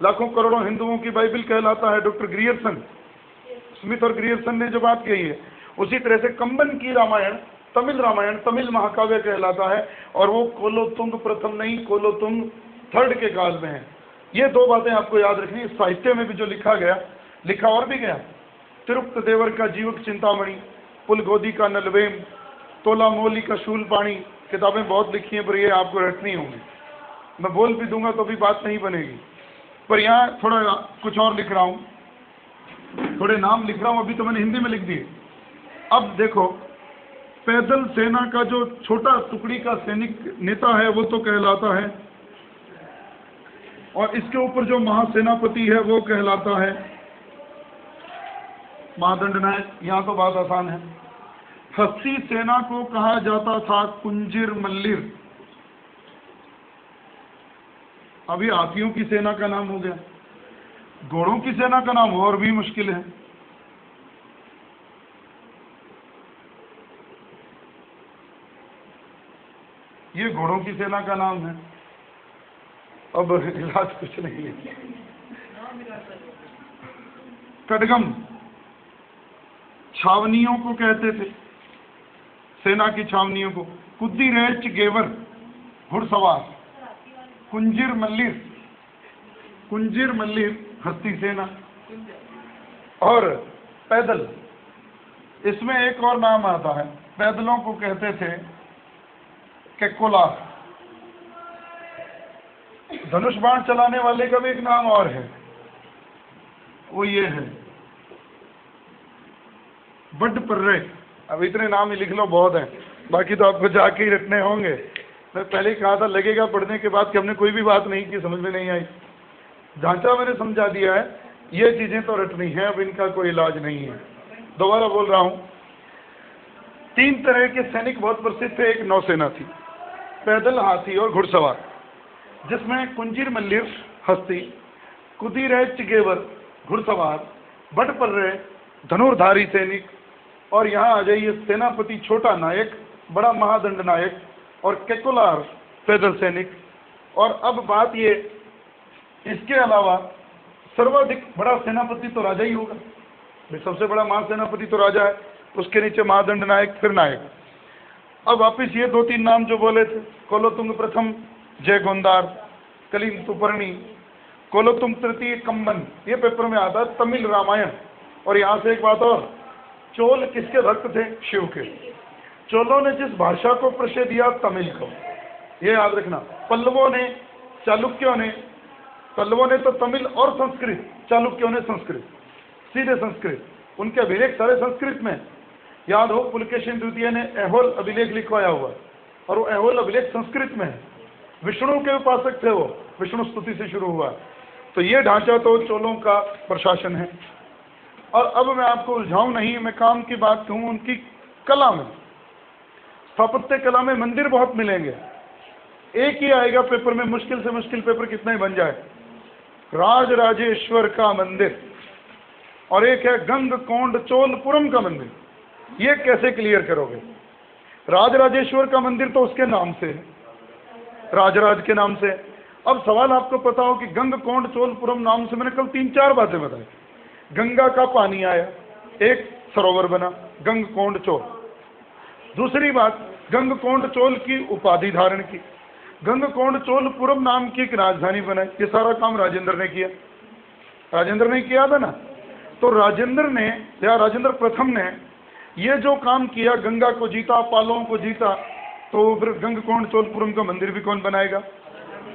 लाखों करोड़ों हिंदुओं की बाइबल कहलाता है, डॉक्टर ग्रियर्सन, स्मिथ और ग्रियर्सन ने जो बात कही है, उसी तरह से कंबन की रामायण, तमिल महाकाव्य कहलाता है, और वो कोलोतुंग प्रथम नहीं, कोलोतुंग थर्ड के काल में है। ये दो बातें आपको याद रखनी। साहित्य में भी जो लिखा गया, लिखा और भी गया, तिरुप्त देवर का जीवक चिंतामणि, पुलगोदी का नलवेम, तोलामोली का शूलपाणी, किताबें बहुत लिखी हैं, पर ये आपको रटनी होंगी। मैं बोल भी दूंगा तो भी बात नहीं बनेगी, पर यहाँ थोड़ा कुछ और लिख रहा हूँ, थोड़े नाम लिख रहा हूँ, अभी तो मैंने हिंदी में लिख दिए। अब देखो, पैदल सेना का जो छोटा टुकड़ी का सैनिक नेता है वो तो कहलाता है, और इसके ऊपर जो महासेनापति है वो कहलाता है महादंडनायक। यहाँ तो बात आसान है। हस्ती सेना को कहा जाता था कुंजिर मल्लिर। अभी हाथियों की सेना का नाम हो गया, घोड़ों की सेना का नाम और भी मुश्किल है। ये घोड़ों की सेना का नाम है, अब इलाज कुछ नहीं है। कड़गम छावनियों को कहते थे, सेना की छावनियों को। कुद्दीरेच गेवर घुड़सवार, कुंजिर मल्लिर हस्ती सेना, और पैदल, इसमें एक और नाम आता है, पैदलों को कहते थे केकोलार। धनुष बाण चलाने वाले का भी एक नाम और है, वो ये है बड पर्रे। अब इतने नाम ही लिख लो, बहुत हैं, बाकी तो आपको जाके ही रखने होंगे। मैं पहले ही कहा था, लगेगा पढ़ने के बाद कि हमने कोई भी बात नहीं की, समझ में नहीं आई। ढांचा मैंने समझा दिया है, ये चीजें तो रटनी है, अब इनका कोई इलाज नहीं है। दोबारा बोल रहा हूं, 3 तरह के सैनिक बहुत प्रसिद्ध थे। एक नौसेना थी, पैदल, हाथी और घुड़सवार, जिसमें कुंजीर मल्लिर हस्ती, कुदीरेच गेवर घुड़सवार, बटपर्रे धनुर्धारी सैनिक, और यहाँ आ जाइए सेनापति छोटा नायक, बड़ा महादंड नायक, और केकोलार पैदल सैनिक। और अब बात ये, इसके अलावा सर्वाधिक बड़ा सेनापति तो राजा ही होगा, सबसे बड़ा महासेनापति तो राजा है, उसके नीचे महादंड नायक, फिर नायक। अब वापिस ये 2-3 नाम जो बोले थे, कोलोतुंग प्रथम जय गोंदार, कलिंग तुपर्णी, कोलोतुंग तृतीय कंबन, ये पेपर में आता है, तमिल रामायण। और यहाँ से एक बात और, चोल किसके भक्त थे? शिव के। चोलों ने जिस भाषा को प्रश्रय दिया, तमिल को, ये याद रखना। पल्लवों ने, चालुक्यों ने, पल्लवों ने तो तमिल और संस्कृत, चालुक्यों ने संस्कृत, सीधे संस्कृत, उनके अभिलेख सारे संस्कृत में। याद हो, पुलकेशिन द्वितीय ने ऐहोल अभिलेख लिखवाया हुआ, और वो ऐहोल अभिलेख संस्कृत में है। विष्णु के उपासक थे वो, विष्णु स्तुति से शुरू हुआ। तो ये ढांचा तो चोलों का प्रशासन है। और अब मैं आपको उलझाऊं नहीं, मैं काम की बात कहूं उनकी कला में, स्थापत्य कला में मंदिर बहुत मिलेंगे। एक ही आएगा पेपर में, मुश्किल से मुश्किल पेपर कितना ही बन जाए, राजराजेश्वर का मंदिर, और एक है गंगकोंड चोलपुरम का मंदिर। ये कैसे क्लियर करोगे? राजराजेश्वर का मंदिर तो उसके नाम से है, राजराज के नाम से। अब सवाल आपको पता हो कि गंगकोंड चोलपुरम नाम से मैंने कल 3-4 बातें बताई। गंगा का पानी आया, एक सरोवर बना गंगकोंड चोल। दूसरी बात, गंगकोंड चोल की उपाधि धारण की, गंगकोंड चोलपुरम नाम की एक राजधानी बनाई। ये सारा काम राजेंद्र ने किया, राजेंद्र ने किया था ना। तो राजेंद्र ने या राजेंद्र प्रथम ने ये जो काम किया, गंगा को जीता, पालों को जीता, तो फिर गंगकोंड चोलपुरम का मंदिर भी कौन बनाएगा?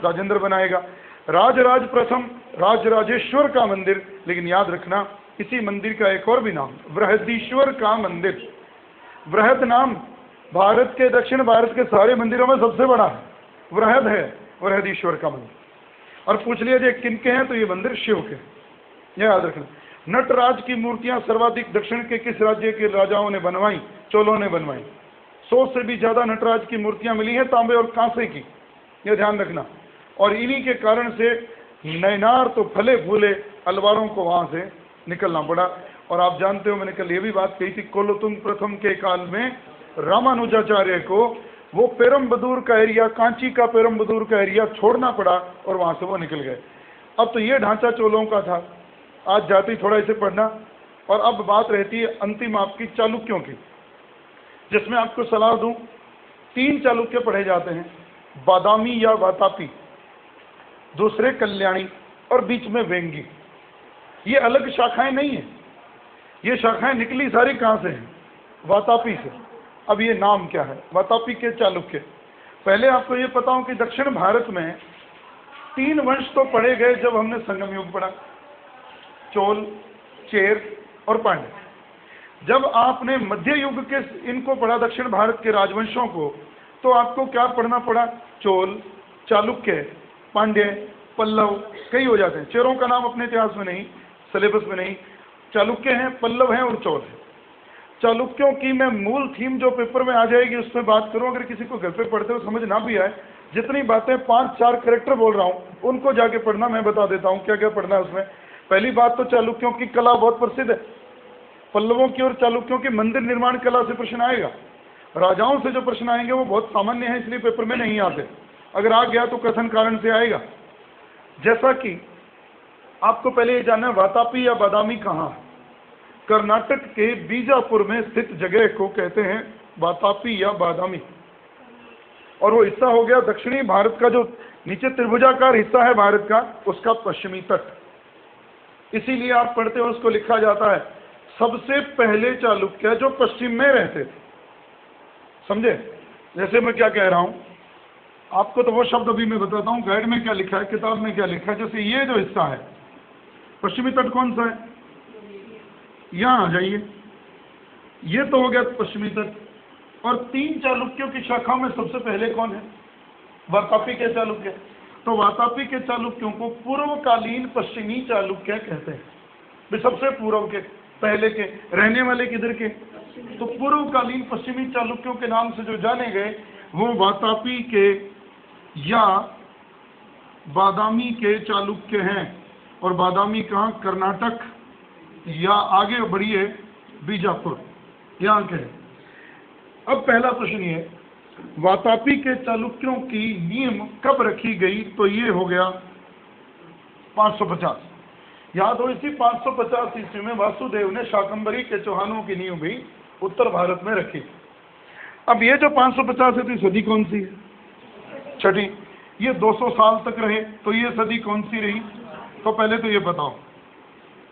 राजेंद्र बनाएगा। राजराज प्रथम राजराजेश्वर का मंदिर, लेकिन याद रखना इसी मंदिर का एक और भी नाम बृहदीश्वर का मंदिर। बृहद नाम भारत के, दक्षिण भारत के सारे मंदिरों में सबसे बड़ा है, बृहद है बृहदीश्वर का मंदिर। और पूछ लिया जाए किनके हैं, तो ये मंदिर शिव के, यह याद रखना। नटराज की मूर्तियां सर्वाधिक दक्षिण के किस राज्य के राजाओं ने बनवाई? चोलों ने बनवाई। 100 से भी ज्यादा नटराज की मूर्तियां मिली हैं तांबे और कांसे की, यह ध्यान रखना। और इन्हीं के कारण से नैनार तो फले फूले, अलवारों को वहां से निकलना पड़ा। और आप जानते हो, मैंने कल ये भी बात कही थी, कोलोतुंग प्रथम के काल में रामानुजाचार्य को वो पेरम्बदूर का एरिया, कांची का पेरम्बदूर का एरिया छोड़ना पड़ा और वहां से वो निकल गए। अब तो ये ढांचा चोलों का था, आज जाते ही थोड़ा इसे पढ़ना। और अब बात रहती है अंतिम आपकी चालुक्यों की, जिसमें आपको सलाह दूं, 3 चालुक्य पढ़े जाते हैं, बादामी या वातापी, दूसरे कल्याणी और बीच में वेंगी। ये अलग शाखाएं नहीं है, ये शाखाएं निकली सारी कहां से हैं? वातापी से। अब ये नाम क्या है? वातापी के चालुक्य। पहले आपको ये पता हो कि दक्षिण भारत में 3 वंश तो पढ़े गए जब हमने संगम युग पढ़ा, चोल, चेर और पांड्य। जब आपने मध्य युग के इनको पढ़ा, दक्षिण भारत के राजवंशों को, तो आपको क्या पढ़ना पड़ा? चोल, चालुक्य, पांड्य, पल्लव, कई हो जाते हैं। चेरों का नाम अपने इतिहास में नहीं, सिलेबस में नहीं, चालुक्य हैं, पल्लव हैं और चोल है। चालुक्यों की मैं मूल थीम जो पेपर में आ जाएगी उसमें बात करूं। अगर किसी को घर पे पढ़ते हो समझ ना भी आए, जितनी बातें 5-4 कैरेक्टर बोल रहा हूं उनको जाके पढ़ना, मैं बता देता हूं क्या क्या पढ़ना है उसमें। पहली बात तो चालुक्यों की कला बहुत प्रसिद्ध है। पल्लवों की और चालुक्यों की मंदिर निर्माण कला से प्रश्न आएगा। राजाओं से जो प्रश्न आएंगे वो बहुत सामान्य है, इसलिए पेपर में नहीं आते। अगर आ गया तो कथन कारण से आएगा। जैसा कि आपको पहले ये जानना है, वातापी या बादामी कहाँ है? कर्नाटक के बीजापुर में स्थित जगह को कहते हैं वातापी या बादामी। और वो हिस्सा हो गया दक्षिणी भारत का, जो नीचे त्रिभुजाकार हिस्सा है भारत का, उसका पश्चिमी तट। इसीलिए आप पढ़ते हो उसको लिखा जाता है सबसे पहले चालुक्य जो पश्चिम में रहते थे। समझे? जैसे मैं क्या कह रहा हूं आपको, तो वो शब्द अभी मैं बताता हूं, गाइड में क्या लिखा है, किताब में क्या लिखा है। जैसे ये जो हिस्सा है, पश्चिमी तट कौन सा है? यहां आ जाइए, ये तो हो गया पश्चिमी तट। और 3 चालुक्यों की शाखाओं में सबसे पहले कौन है? वातापी के चालुक्य। तो वातापी के चालुक्यों को पूर्वकालीन पश्चिमी चालुक्य कहते हैं। वे सबसे पूर्व के, पहले के, रहने वाले किधर के? तो पूर्वकालीन पश्चिमी चालुक्यों के नाम से जो जाने गए वो वातापी के या बादामी के चालुक्य हैं। और बादामी कहाँ? कर्नाटक या आगे बढ़िए बीजापुर, यहाँ के। अब पहला प्रश्न ये, वातापी के चालुक्यों की नींव कब रखी गई? तो ये हो गया 550। याद हो, इसी 550 ईस्वी में वासुदेव ने शाकंभरी के चौहानों की नींव भी उत्तर भारत में रखी। अब ये जो 550 है तो सदी कौन सी है? छठी। ये 200 साल तक रहे, तो ये सदी कौन सी रही? तो पहले तो ये बताओ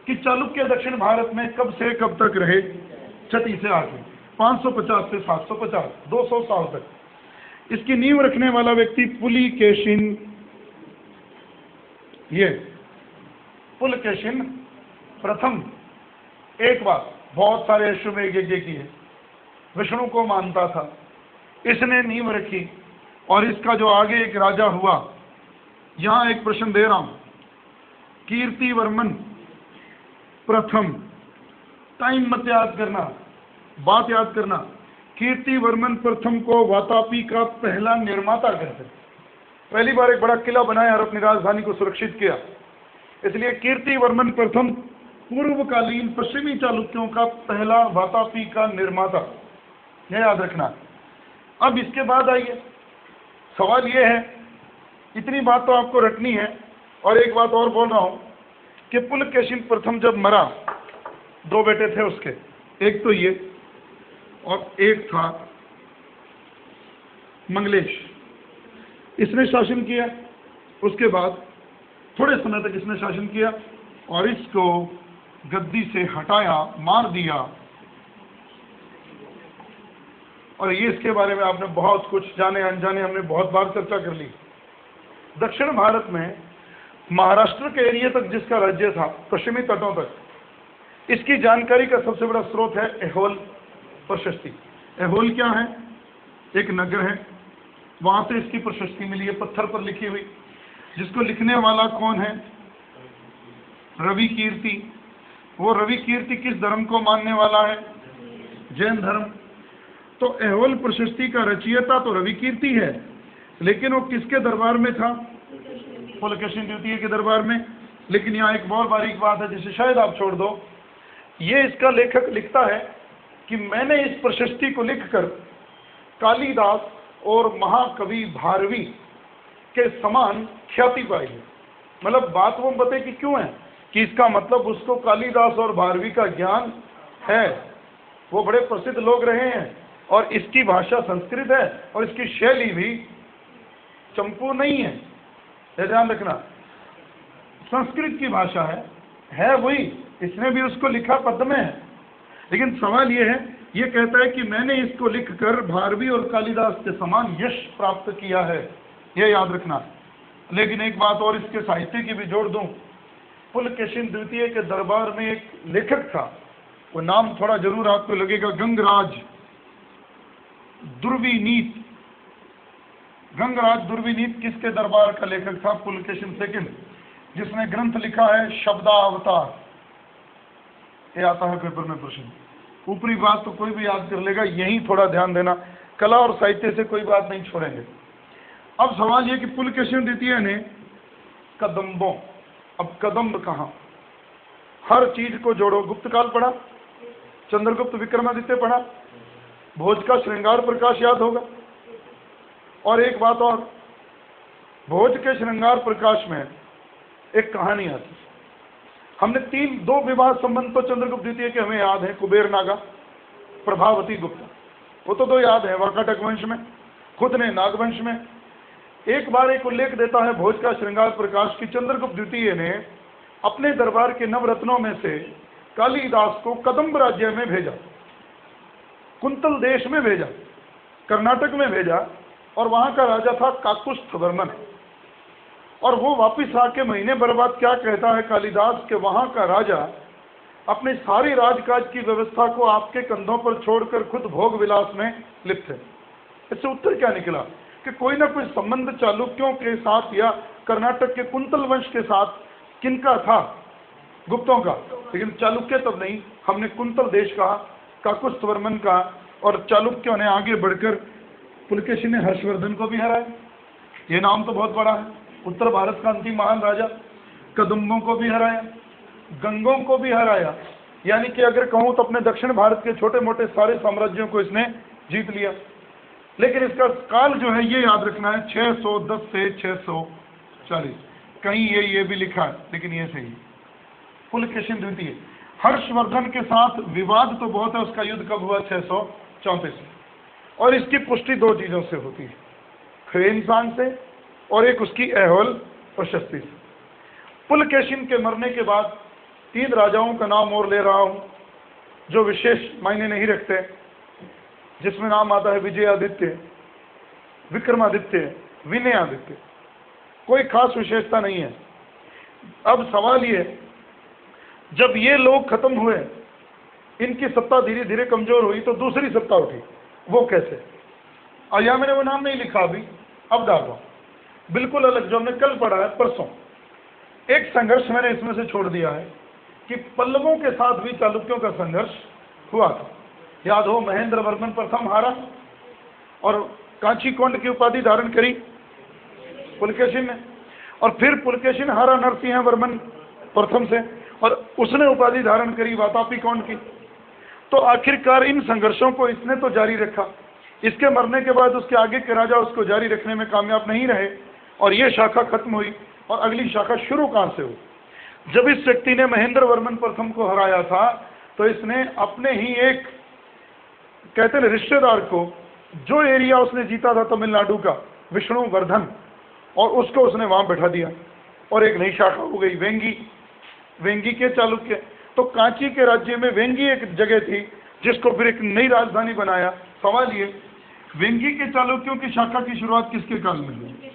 कि चालुक्य दक्षिण भारत में कब से कब तक रहे? छठी से आगे, 550 से 750, 200 साल तक। इसकी नींव रखने वाला व्यक्ति पुलिकेशिन, ये पुलकेशिन प्रथम। एक बात, बहुत सारे अश्वमेघ यज्ञ किए, विष्णु को मानता था, इसने नींव रखी। और इसका जो आगे एक राजा हुआ, यहां एक प्रश्न दे रहा हूं, कीर्तिवर्मन प्रथम, टाइम मत याद करना, बात याद करना, कीर्तिवर्मन प्रथम को वातापी का पहला निर्माता कहते हैं। पहली बार एक बड़ा किला बनाया और अपनी राजधानी को सुरक्षित किया, इसलिए कीर्तिवर्मन प्रथम पूर्वकालीन पश्चिमी चालुक्यों का पहला वातापी का निर्माता, यह याद रखना। अब इसके बाद आइए, सवाल यह है, इतनी बात तो आपको रखनी है, और एक बात और बोल रहा हूं कि पुलकेशिन प्रथम जब मरा, दो बेटे थे उसके, एक तो ये और एक था मंगलेश, इसने शासन किया। उसके बाद थोड़े समय तक इसने शासन किया और इसको गद्दी से हटाया, मार दिया। और ये इसके बारे में आपने बहुत कुछ जाने अनजाने हमने बहुत बार चर्चा कर ली। दक्षिण भारत में महाराष्ट्र के एरिया तक जिसका राज्य था, पश्चिमी तटों तक, इसकी जानकारी का सबसे बड़ा स्रोत है ऐहोल प्रशस्ति। ऐहोल क्या है? एक नगर है, वहां से इसकी प्रशस्ति मिली है, पत्थर पर लिखी हुई। जिसको लिखने वाला कौन है? रवि कीर्ति। वो रवि कीर्ति किस धर्म को मानने वाला है? जैन धर्म। तो ऐहोल प्रशस्ति का रचयिता तो रवि कीर्ति है, लेकिन वो किसके दरबार में था? पुलकेशिन द्वितीय के दरबार में। लेकिन यहाँ एक बहुत बारीक बात है जिसे शायद आप छोड़ दो। ये इसका लेखक लिखता है कि मैंने इस प्रशस्ति को लिखकर कालिदास और महाकवि भारवी के समान ख्याति पाई है। मतलब बात वो बताए कि क्यों है, कि इसका मतलब उसको कालिदास और भारवी का ज्ञान है, वो बड़े प्रसिद्ध लोग रहे हैं, और इसकी भाषा संस्कृत है और इसकी शैली भी चंपू नहीं है, ये ध्यान रखना। संस्कृत की भाषा है वही, इसने भी उसको लिखा पद में है। लेकिन सवाल ये है, ये कहता है कि मैंने इसको लिखकर भारवी और कालिदास के समान यश प्राप्त किया है, ये याद रखना। लेकिन एक बात और इसके साहित्य की भी जोड़ दूं, पुलकेशिन द्वितीय के दरबार में एक लेखक था, वो नाम थोड़ा जरूर आपको लगेगा, गंगराज दुर्विनीत। गंगराज दुर्विनीत किसके दरबार का लेखक था? पुलकेशिन सेकंड, जिसने ग्रंथ लिखा है शब्दावतार। ये आता है पेपर में प्रश्न। ऊपरी बात तो कोई भी याद कर लेगा, यही थोड़ा ध्यान देना, कला और साहित्य से कोई बात नहीं छोड़ेंगे। अब सवाल ये कि पुलकेशिन द्वितीय ने कदम्बों, अब कदम्ब कहाँ? हर चीज को जोड़ो। गुप्त काल पढ़ा, चंद्रगुप्त विक्रमादित्य पढ़ा, भोज का श्रृंगार प्रकाश याद होगा। और एक बात और, भोज के श्रृंगार प्रकाश में एक कहानी आती। हमने दो विवाह संबंध तो चंद्रगुप्त द्वितीय के हमें याद है, कुबेर नागा, प्रभावती गुप्ता, वो तो दो याद है वाकाटक वंश में, खुद ने नागवंश में। एक बार एक उल्लेख देता है भोज का श्रृंगार प्रकाश की चंद्रगुप्त द्वितीय ने अपने दरबार के नवरत्नों में से कालिदास को कदम्ब राज्य में भेजा, कुंतल देश में भेजा, कर्नाटक में भेजा, और वहां का राजा था काकुस्थवर्मन। और वो वापिस आके महीने भर बाद क्या कहता है कालिदास के वहां का राजा अपने सारी राजकाज की व्यवस्था को आपके कंधों पर छोड़कर खुद भोग विलास में लिप्त है। इससे उत्तर क्या निकला कि कोई ना कोई संबंध चालुक्यों के साथ या कर्नाटक के कुंतल वंश के साथ किनका था? गुप्तों का। लेकिन चालुक्य तब नहीं, हमने कुंतल देश कहा, काकुस्थवर्मन का, और चालुक्यों ने आगे बढ़कर पुलकेशिन ने हर्षवर्धन को भी हराया। ये नाम तो बहुत बड़ा है। उत्तर भारत का अंतिम महान राजा, कदम्बों को भी हराया, गंगों को भी हराया। यानी कि अगर कहूं तो अपने दक्षिण भारत के छोटे मोटे सारे साम्राज्यों को इसने जीत लिया। लेकिन इसका काल जो है ये याद रखना है, 610 से 640। कहीं ये भी लिखा है, लेकिन ये सही है। पुलकेशिन द्वितीय हर्षवर्धन के साथ विवाद तो बहुत है, उसका युद्ध कब हुआ? 634 में। और इसकी पुष्टि दो चीजों से होती है, ख्रेनसांग से और एक उसकी ऐहोल प्रशस्ति से। पुलकेशिन के मरने के बाद 3 राजाओं का नाम और ले रहा हूं जो विशेष मायने नहीं रखते, जिसमें नाम आता है विजयादित्य, विक्रमादित्य, विनयादित्य। कोई खास विशेषता नहीं है। अब सवाल ये, जब ये लोग खत्म हुए, इनकी सत्ता धीरे धीरे कमजोर हुई, तो दूसरी सत्ता उठी। वो कैसे? और यहां मैंने वो नाम नहीं लिखा अभी, अब डाल रहा हूं, बिल्कुल अलग जो हमने कल पढ़ा है परसों। एक संघर्ष मैंने इसमें से छोड़ दिया है कि पल्लवों के साथ भी चालुक्यों का संघर्ष हुआ था। याद हो, महेंद्र वर्मन प्रथम हारा और कांची कोंड की उपाधि धारण करी पुलकेशिन ने, और फिर पुलकेशिन हारा नरसिंह वर्मन प्रथम से और उसने उपाधि धारण करी वातापी कोंड की। तो आखिरकार इन संघर्षों को इसने तो जारी रखा, इसके मरने के बाद उसके आगे के राजा उसको जारी रखने में कामयाब नहीं रहे और ये शाखा खत्म हुई। और अगली शाखा शुरू कहां से हुई? जब इस व्यक्ति ने महेंद्र वर्मन प्रथम को हराया था तो इसने अपने ही एक कहते हैं रिश्तेदार को, जो एरिया उसने जीता था तमिलनाडु का, विष्णुवर्धन, और उसको उसने वहां बैठा दिया और एक नई शाखा हो गई वेंगी, वेंगी के चालुक्य। तो कांची के राज्य में वेंगी एक जगह थी जिसको फिर एक नई राजधानी बनाया। सवाल ये, वेंगी के चालुक्यों की शाखा की शुरुआत किसके काल में हुई?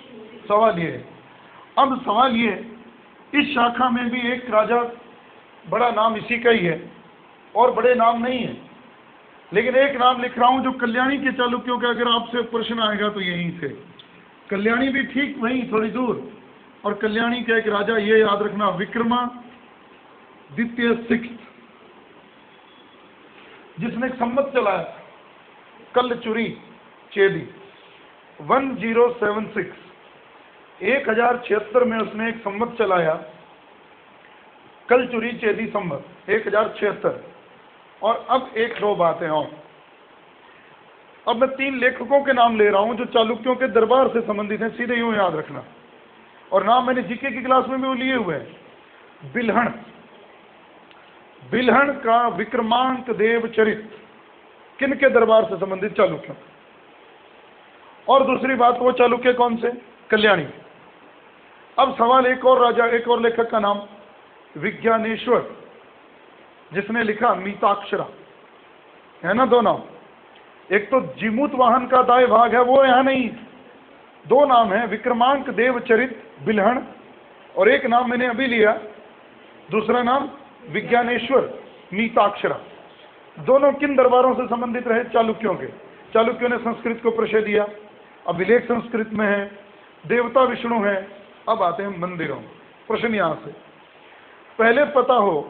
सवाल ये है। अब सवाल ये, इस शाखा में भी एक राजा, बड़ा नाम इसी का ही है और बड़े नाम नहीं है, लेकिन एक नाम लिख रहा हूं जो कल्याणी के चालुक्यों का अगर आपसे प्रश्न आएगा तो यहीं से। कल्याणी भी ठीक वहीं थोड़ी दूर, और कल्याणी का एक राजा ये याद रखना, विक्रमा द्वितीय सिक्स्थ, जिसने एक संवत चलाया कलचुरी चेदी 1076, 1076 में उसने एक संवत चलाया, कलचुरी चेदी संवत 1076। और अब एक दो बातें और, अब मैं 3 लेखकों के नाम ले रहा हूं जो चालुक्यों के दरबार से संबंधित हैं, सीधे यूं याद रखना, और नाम मैंने जीके की क्लास में भी वो लिए हुए हैं। बिल्हण, बिल्हण का विक्रमांक देव चरित किन के दरबार से संबंधित? चालुक्यों। और दूसरी बात, वो चालुक्य कौन से? कल्याणी। अब सवाल, एक और राजा, एक और लेखक का नाम विज्ञानेश्वर, जिसने लिखा मीताक्षरा, है ना? 2 नाम, एक तो जिमूत वाहन का दाय भाग है, वो यहां नहीं, 2 नाम है, विक्रमांक देव चरित बिल्हण, और एक नाम मैंने अभी लिया, दूसरा नाम विज्ञानेश्वर मीताक्षरा। दोनों किन दरबारों से संबंधित रहे? चालुक्यों के। चालुक्यों ने संस्कृत को प्रशय दिया, अभिलेख संस्कृत में है, देवता विष्णु है। अब आते हैं मंदिरों। प्रश्न यहां से, पहले पता हो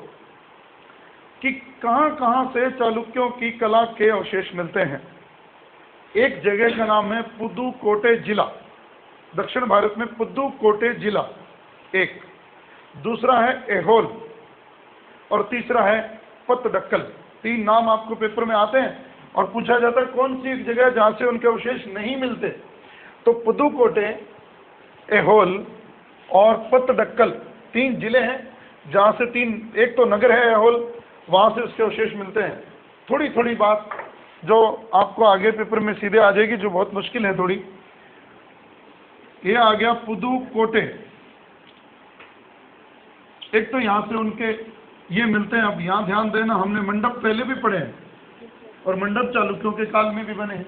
कि कहां कहां से चालुक्यों की कला के अवशेष मिलते हैं। एक जगह का नाम है पुदुकोटे जिला, दक्षिण भारत में पुदुकोटे जिला एक, दूसरा है एहोल, और तीसरा है पतडक्कल। 3 नाम आपको पेपर में आते हैं और पूछा जाता है कौन सी एक जगह जहां से उनके अवशेष नहीं मिलते। तो पुदुकोटे, एहोल और पतडक्कल 3 जिले हैं जहां से 3, एक तो नगर है एहोल, वहां से उसके अवशेष मिलते हैं। थोड़ी थोड़ी बात जो आपको आगे पेपर में सीधे आ जाएगी, जो बहुत मुश्किल है थोड़ी। ये आ गया पुदुकोटे, एक तो यहां से उनके ये मिलते हैं। अब यहां ध्यान देना, हमने मंडप पहले भी पढ़े हैं और मंडप चालुक्यों के काल में भी बने हैं।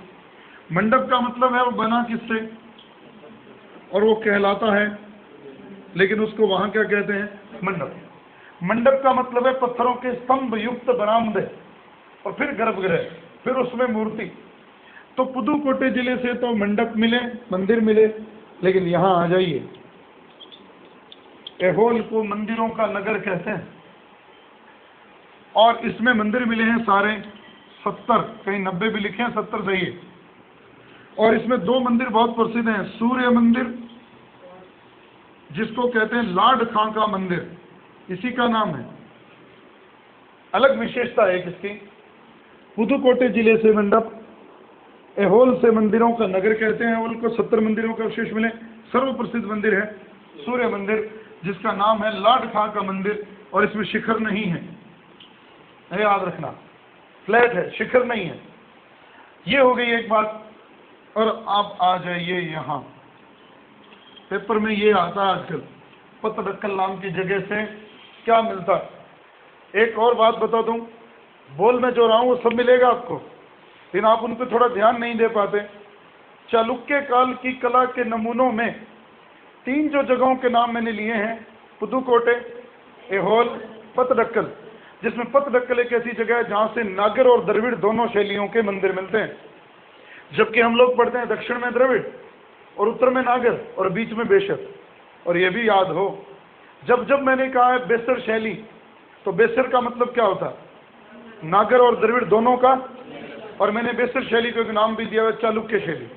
मंडप का मतलब है वो बना किससे, और वो कहलाता है, लेकिन उसको वहां क्या कहते हैं? मंडप। मंडप का मतलब है पत्थरों के स्तंभ युक्त बरामदे और फिर गर्भगृह, फिर उसमें मूर्ति। तो पुदुकोटे जिले से तो मंडप मिले, मंदिर मिले, लेकिन यहां आ जाइए, एहोल को मंदिरों का नगर कहते हैं और इसमें मंदिर मिले हैं सारे 70, कहीं 90 भी लिखे हैं, 70 सही है। और इसमें 2 मंदिर बहुत प्रसिद्ध हैं, सूर्य मंदिर जिसको कहते हैं लाड खां का मंदिर, इसी का नाम है। अलग विशेषता है किसकी? पुदुकोटे जिले से मंडप, एहोल से मंदिरों का नगर कहते हैं। एहोल को 70 मंदिरों का अवशेष मिले। सर्व प्रसिद्ध मंदिर है सूर्य मंदिर, जिसका नाम है लाड खां का मंदिर, और इसमें शिखर नहीं है, याद रखना, फ्लैट है, शिखर नहीं है। ये हो गई एक बात। और आप आ जाइए यहां, पेपर में ये आता है आजकल, पतडक्कल नाम की जगह से क्या मिलता है। एक और बात बता दूं, बोल मैं जो रहा हूं वो सब मिलेगा आपको, लेकिन आप उन पर थोड़ा ध्यान नहीं दे पाते। चालुक्य काल की कला के नमूनों में 3 जो जगहों के नाम मैंने लिए हैं, पुदुकोटे, एहोल, पतडक्कल, जिसमें पतडक्कल एक ऐसी जगह है जहां से नागर और द्रविड़ दोनों शैलियों के मंदिर मिलते हैं। जबकि हम लोग पढ़ते हैं दक्षिण में द्रविड़ और उत्तर में नागर और बीच में बेसर। और ये भी याद हो, जब जब मैंने कहा है बेसर शैली, तो बेसर का मतलब क्या होता है? नागर और द्रविड़ दोनों का। और मैंने बेसर शैली को एक नाम भी दिया है, चालुक्य शैली।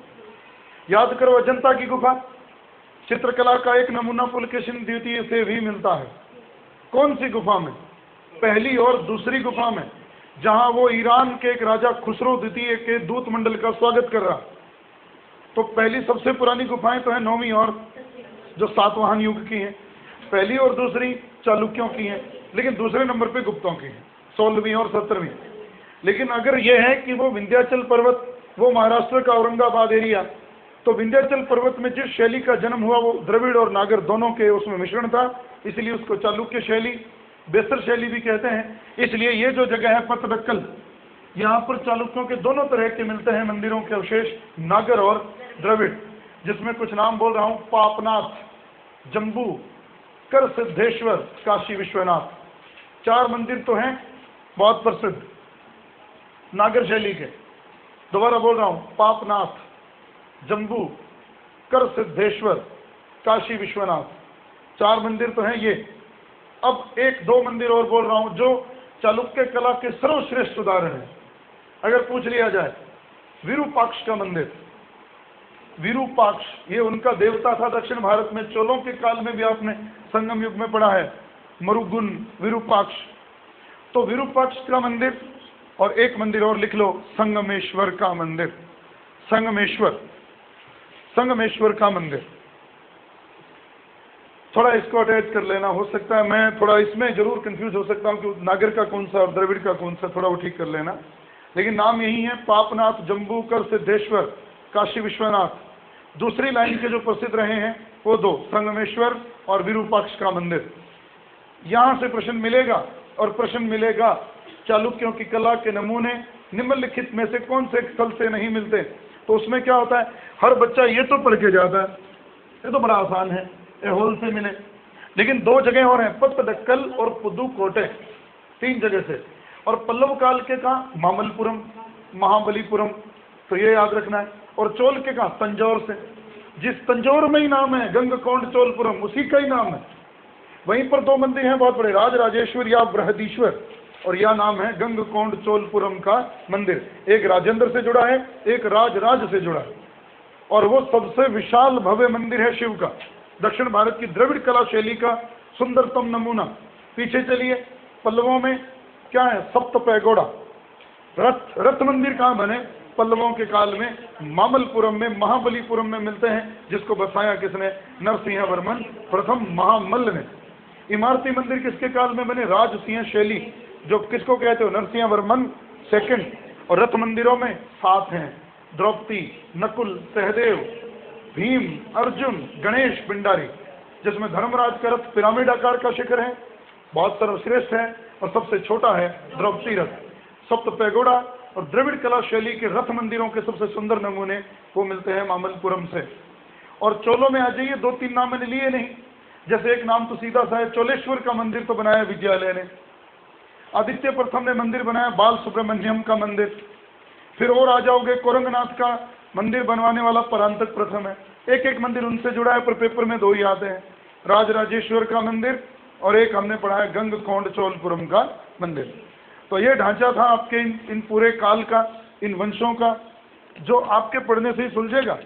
याद करो, अजंता की गुफा चित्रकला का एक नमूना पुलकेशिन द्वितीय से भी मिलता है। कौन सी गुफा में? पहली और दूसरी गुफा में, जहां वो ईरान के एक राजा खुसरो द्वितीय के दूत मंडल का स्वागत कर रहा। तो पहली सबसे पुरानी गुफाएं तो है 9वीं और जो सातवाहन युग की हैं। पहली और दूसरी चालुक्यों की हैं, लेकिन दूसरे नंबर पे गुप्तों की हैं, 16वीं और 17वीं। लेकिन अगर यह है कि वो विंध्याचल पर्वत, वो महाराष्ट्र का औरंगाबाद एरिया, तो विंध्याचल पर्वत में जिस शैली का जन्म हुआ वो द्रविड़ और नागर दोनों के उसमें मिश्रण था, इसलिए उसको चालुक्य शैली, बेसर शैली भी कहते हैं। इसलिए ये जो जगह है पतडक्कल, यहाँ पर चालुक्यों के दोनों तरह के मिलते हैं मंदिरों के अवशेष, नागर और द्रविड़, जिसमें कुछ नाम बोल रहा हूँ: पापनाथ, जम्बू, कर सिद्धेश्वर, काशी विश्वनाथ। 4 मंदिर तो हैं बहुत प्रसिद्ध नागर शैली के। दोबारा बोल रहा हूँ: पापनाथ, जम्बू, कर सिद्धेश्वर, काशी विश्वनाथ। 4 मंदिर तो हैं ये। अब 1-2 मंदिर और बोल रहा हूँ जो चालुक्य कला के सर्वश्रेष्ठ उदाहरण है। अगर पूछ लिया जाए, विरूपाक्ष का मंदिर, विरूपाक्ष ये उनका देवता था दक्षिण भारत में। चोलों के काल में भी आपने संगम युग में पढ़ा है, मरुगुन, विरूपाक्ष। तो विरूपाक्ष का मंदिर, और एक मंदिर और लिख लो, संगमेश्वर का मंदिर। संगमेश्वर, संगमेश्वर का मंदिर। थोड़ा इसको अटैच कर लेना, हो सकता है मैं थोड़ा इसमें जरूर कंफ्यूज हो सकता हूँ कि नागर का कौन सा और द्रविड़ का कौन सा, थोड़ा वो ठीक कर लेना। लेकिन नाम यही है, पापनाथ, जम्बू, कर सिद्धेश्वर, काशी विश्वनाथ। दूसरी लाइन के जो प्रसिद्ध रहे हैं वो 2, संगमेश्वर और विरूपाक्ष का मंदिर। यहाँ से प्रश्न मिलेगा, और प्रश्न मिलेगा चालुक्यों की कला के नमूने निम्नलिखित में से कौन से स्थल से नहीं मिलते। तो उसमें क्या होता है, हर बच्चा ये तो पढ़ के जाता है, ये तो बड़ा आसान है, एहोल से मिले। लेकिन 2 जगह और हैं, पत्तडक्कल और पुदुकोटे, 3 जगह से। और पल्लव काल के कहाँ? मामल्लपुरम, महाबलीपुरम, तो ये याद रखना है। और चोल के कहाँ? तंजौर से। जिस तंजौर में ही नाम है गंगकोंड चोलपुरम, उसी का ही नाम है। वहीं पर 2 मंदिर हैं बहुत बड़े, राजराजेश्वर या बृहदीश्वर, और यह नाम है गंगकोंड चोलपुरम का मंदिर। एक राजेंद्र से जुड़ा है, एक राज से जुड़ा है, और वो सबसे विशाल भव्य मंदिर है शिव का। दक्षिण भारत की द्रविड़ कला शैली का सुंदरतम नमूना। पीछे चलिए, पल्लवों में क्या है? सप्त पैगोड़ा। रथ मंदिर कहाँ बने? पल्लवों के काल में मामल्लपुरम में, महाबलीपुरम में मिलते हैं, जिसको बसाया किसने? नरसिंह वर्मन प्रथम महामल्ल ने। इमारती मंदिर किसके काल में बने? राजसिंह शैली, जो किसको कहते हो? नरसिंह वर्मन सेकंड। और रथ मंदिरों में 7 हैं, द्रौपदी, नकुल, सहदेव, भीम, अर्जुन, गणेश, पिंडारी, जिसमें धर्मराज का रथ पिरामिड आकार का शिखर है, बहुत सर्वश्रेष्ठ है, और सबसे छोटा है द्रौपदी रथ। सप्त पैगोड़ा और द्रविड़ कला शैली के रथ मंदिरों के सबसे सुंदर नमूने वो मिलते हैं मामल्लपुरम से। और चोलों में आ जाइए, 2-3 नाम मैंने लिए नहीं, जैसे एक नाम तो सीधा सा है, चोलेश्वर का मंदिर तो बनाया विद्यालय ने। आदित्य प्रथम ने मंदिर बनाया, बाल सुब्रमण्यम का मंदिर। फिर और आ जाओगे, कोरंगनाथ का मंदिर बनवाने वाला परांतक प्रथम है। एक मंदिर उनसे जुड़ा है, पर पेपर में 2 ही आते हैं, राजराजेश्वर का मंदिर और एक हमने पढ़ा है गंगकोंड चोलपुरम का मंदिर। तो ये ढांचा था आपके इन पूरे काल का, इन वंशों का, जो आपके पढ़ने से ही सुलझेगा।